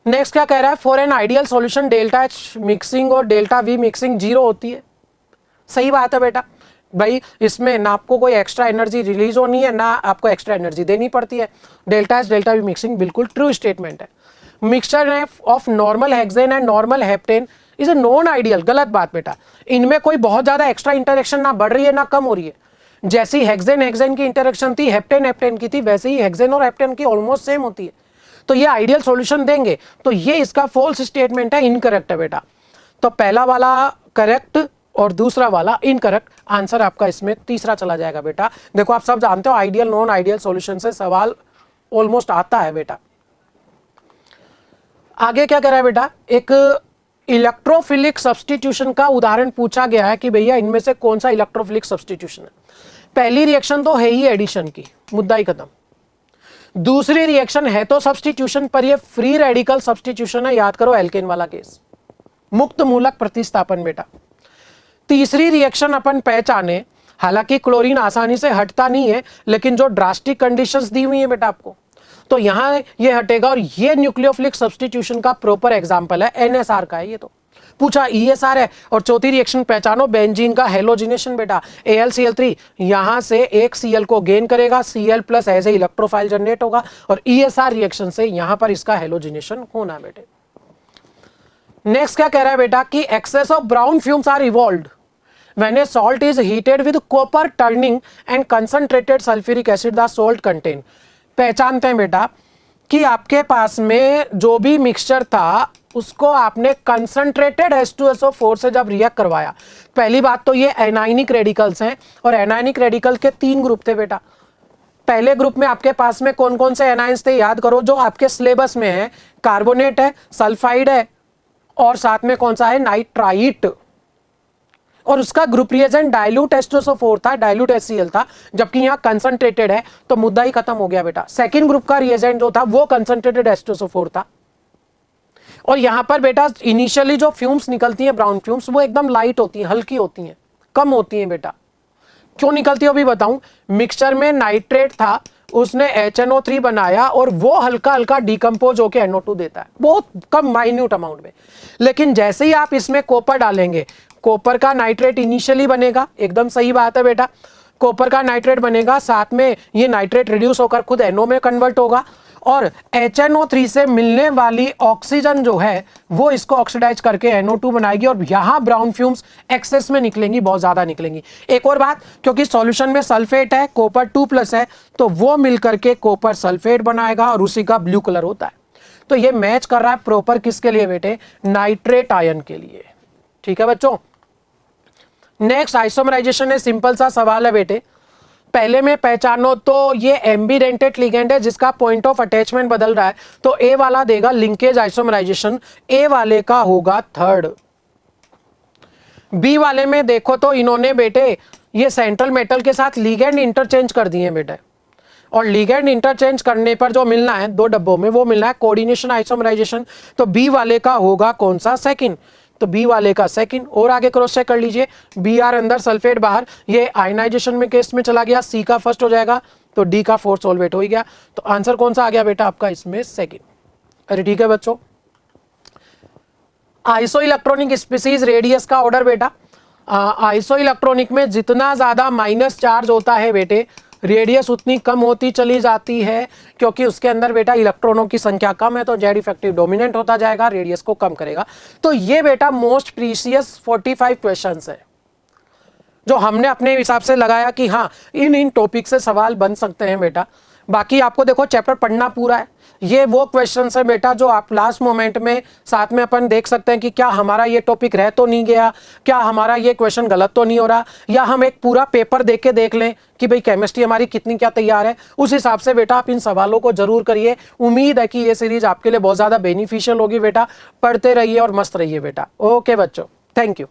नेक्स्ट क्या कह रहा है, for an ideal solution delta H mixing और डेल्टा V मिक्सिंग 0 होती है। सही बात है बेटा, भाई इसमें ना आपको कोई एक्स्ट्रा एनर्जी रिलीज होनी है, ना आपको एक्स्ट्रा एनर्जी देनी पड़ती है। Delta H delta V mixing बिल्कुल ट्रू स्टेटमेंट है। Mixture of normal hexane and normal heptane is a non ideal. गलत बात बेटा, इनमें कोई बहुत ज्यादा एक्स्ट्रा इंटरेक्शन ना बढ़ रही है ना कम हो रही है। जैसी हेक्सेन हेक्सेन की इंटरेक्शन थी, हेप्टेन हेप्टेन की थी, वैसे ही हेक्सेन और हेप्टेन की ऑलमोस्ट सेम होती है। तो ये आइडियल सॉल्यूशन देंगे, तो ये इसका फॉल्स स्टेटमेंट है, इनकरेक्ट है बेटा। तो पहला वाला करेक्ट और दूसरा वाला इनकरेक्ट। आंसर आपका इसमें तीसरा चला जाएगा बेटा। देखो आप सब जानते हो आइडियल नॉन आइडियल सॉल्यूशन से सवाल ऑलमोस्ट आता है बेटा। आगे क्या कह रहा है बेटा, एक इलेक्ट्रोफिलिक सब्स्टिट्यूशन का उदाहरण पूछा गया है कि भैया इनमें से कौन सा इलेक्ट्रोफिलिक सब्स्टिट्यूशन है। पहली रिएक्शन तो है ही एडिशन की, मुद्दा ही खत्म। दूसरी रिएक्शन है तो सब्स्टिट्यूशन, पर ये फ्री रेडिकल सब्स्टिट्यूशन है, याद करो एल्केन वाला केस, मुक्त मूलक प्रतिस्थापन बेटा। तीसरी रिएक्शन अपन पहचाने, हालांकि क्लोरीन आसानी से हटता नहीं है, लेकिन जो ड्रास्टिक कंडीशंस दी हुई है बेटा आपको, तो यहां ये हटेगा। और ये न्यूक्लियोफिलिक सब्स्टिट्यूशन का प्रॉपर एग्जांपल है, एनएसआर का है ये तो। पूछा ईएसआर है। और चौथी रिएक्शन पहचानो, बेंजीन का हेलोजिनेशन बेटा, AlCl3 यहां से एक Cl को गेन करेगा, Cl plus as a electrophile generate होगा, और ESR रिएक्शन से यहां पर इसका हेलोजिनेशन होना बेटे। नेक्स्ट क्या कह रहा है बेटा कि excess of brown fumes are evolved when a salt is heated with copper turning and concentrated sulfuric acid the salt contain। पहचानते हैं बेटा कि आपके पास में जो भी मिक्सचर था उसको आपने कंसंट्रेटेड H2SO4 से जब रिएक्ट करवाया, पहली बात तो ये एनायनिक रेडिकल्स हैं, और एनायनिक रेडिकल के 3 ग्रुप थे बेटा। पहले ग्रुप में आपके पास में कौन कौन से एनाइंस थे याद करो, जो आपके सिलेबस में है, कार्बोनेट है, सल्फाइड है, और साथ में कौन सा है, नाइट्राइट। और उसका ग्रुप रिएजेंट डाइल्यूट H2SO4 था, डाइल्यूट HCl था, जबकि यहाँ कंसंट्रेटेड है, तो मुद्दा ही खत्म हो गया बेटा। सेकंड ग्रुप का रिएजेंट जो था वो कंसंट्रेटेड H2SO4 था। और यहां पर बेटा इनिशियली जो फ्यूम्स निकलती हैं, ब्राउन फ्यूम्स, वो एकदम लाइट होती हैं, हल्की होती हैं, कम होती हैं बेटा। क्यों निकलती है अभी बताऊं। मिक्सचर में नाइट्रेट था, उसने HNO3 बनाया और वो हल्का हल्का डिकम्पोज होकर NO2 देता है, बहुत कम माइन्यूट अमाउंट में। लेकिन जैसे ही आप इसमें कॉपर डालेंगे, कॉपर का नाइट्रेट इनिशियली बनेगा, एकदम सही बात है बेटा, कॉपर का नाइट्रेट बनेगा, साथ में ये नाइट्रेट रिड्यूस होकर खुद NO में कन्वर्ट होगा, और HNO3 से मिलने वाली ऑक्सीजन जो है वो इसको ऑक्सीडाइज करके NO2 बनाएगी, और यहां ब्राउन फ्यूम्स एक्सेस में निकलेंगी, बहुत ज्यादा निकलेंगी। एक और बात, क्योंकि सॉल्यूशन में सल्फेट है, कॉपर 2+ है, तो वो मिलकर के कॉपर सल्फेट बनाएगा और उसी का ब्लू कलर होता है। तो ये मैच कर रहा है प्रॉपर किसके लिए बेटे, नाइट्रेट आयन के लिए। ठीक है बच्चों। नेक्स्ट आइसोमराइजेशन है, सिंपल सा सवाल है बेटे। पहले में पहचानो तो ये एम्बिडेंटेड लिगेंड है जिसका पॉइंट ऑफ अटैचमेंट बदल रहा है, तो ए वाला देगा लिंकेज आइसोमराइजेशन, ए वाले का होगा थर्ड। बी वाले में देखो तो इन्होंने बेटे ये सेंट्रल मेटल के साथ लिगेंड इंटरचेंज कर दिए बेटे, और लिगेंड इंटरचेंज करने पर जो मिलना है 2 डब्बों में वो मिलना है कोऑर्डिनेशन आइसोमराइजेशन। तो बी वाले का होगा कौन सा, सेकंड। तो बी वाले का सेकंड। और आगे क्रॉस चेक कर लीजिए, Br अंदर सल्फेट बाहर, ये आयनाइजेशन में केस में चला गया, सी का फर्स्ट हो जाएगा, तो डी का फोर्थ सॉल्वेट हो गया। तो आंसर कौन सा आ गया बेटा आपका इसमें, सेकंड। अरे ठीक है बच्चों। आइसो इलेक्ट्रॉनिक स्पीसीज रेडियस का ऑर्डर बेटा, आइसो इलेक्ट्रॉनिक में जितना ज्यादा माइनस चार्ज होता है बेटे, रेडियस उतनी कम होती चली जाती है, क्योंकि उसके अंदर बेटा इलेक्ट्रॉनों की संख्या कम है, तो जेड इफेक्टिव डोमिनेंट होता जाएगा, रेडियस को कम करेगा। तो ये बेटा मोस्ट प्रीशियस 45 क्वेश्चंस है जो हमने अपने हिसाब से लगाया कि हाँ इन टॉपिक से सवाल बन सकते हैं बेटा। बाकी आपको देखो चैप्टर पढ़ना पूरा है, ये वो क्वेश्चंस है बेटा जो आप लास्ट मोमेंट में साथ में अपन देख सकते हैं कि क्या हमारा ये टॉपिक रह तो नहीं गया, क्या हमारा ये क्वेश्चन गलत तो नहीं हो रहा, या हम एक पूरा पेपर देख के देख लें कि भाई केमिस्ट्री हमारी कितनी क्या तैयार है। उस हिसाब से बेटा आप इन सवालों को जरूर करिए। उम्मीद है कि ये सीरीज आपके लिए बहुत ज़्यादा बेनिफिशियल होगी बेटा। पढ़ते रहिए और मस्त रहिए बेटा। ओके बच्चों, थैंक यू।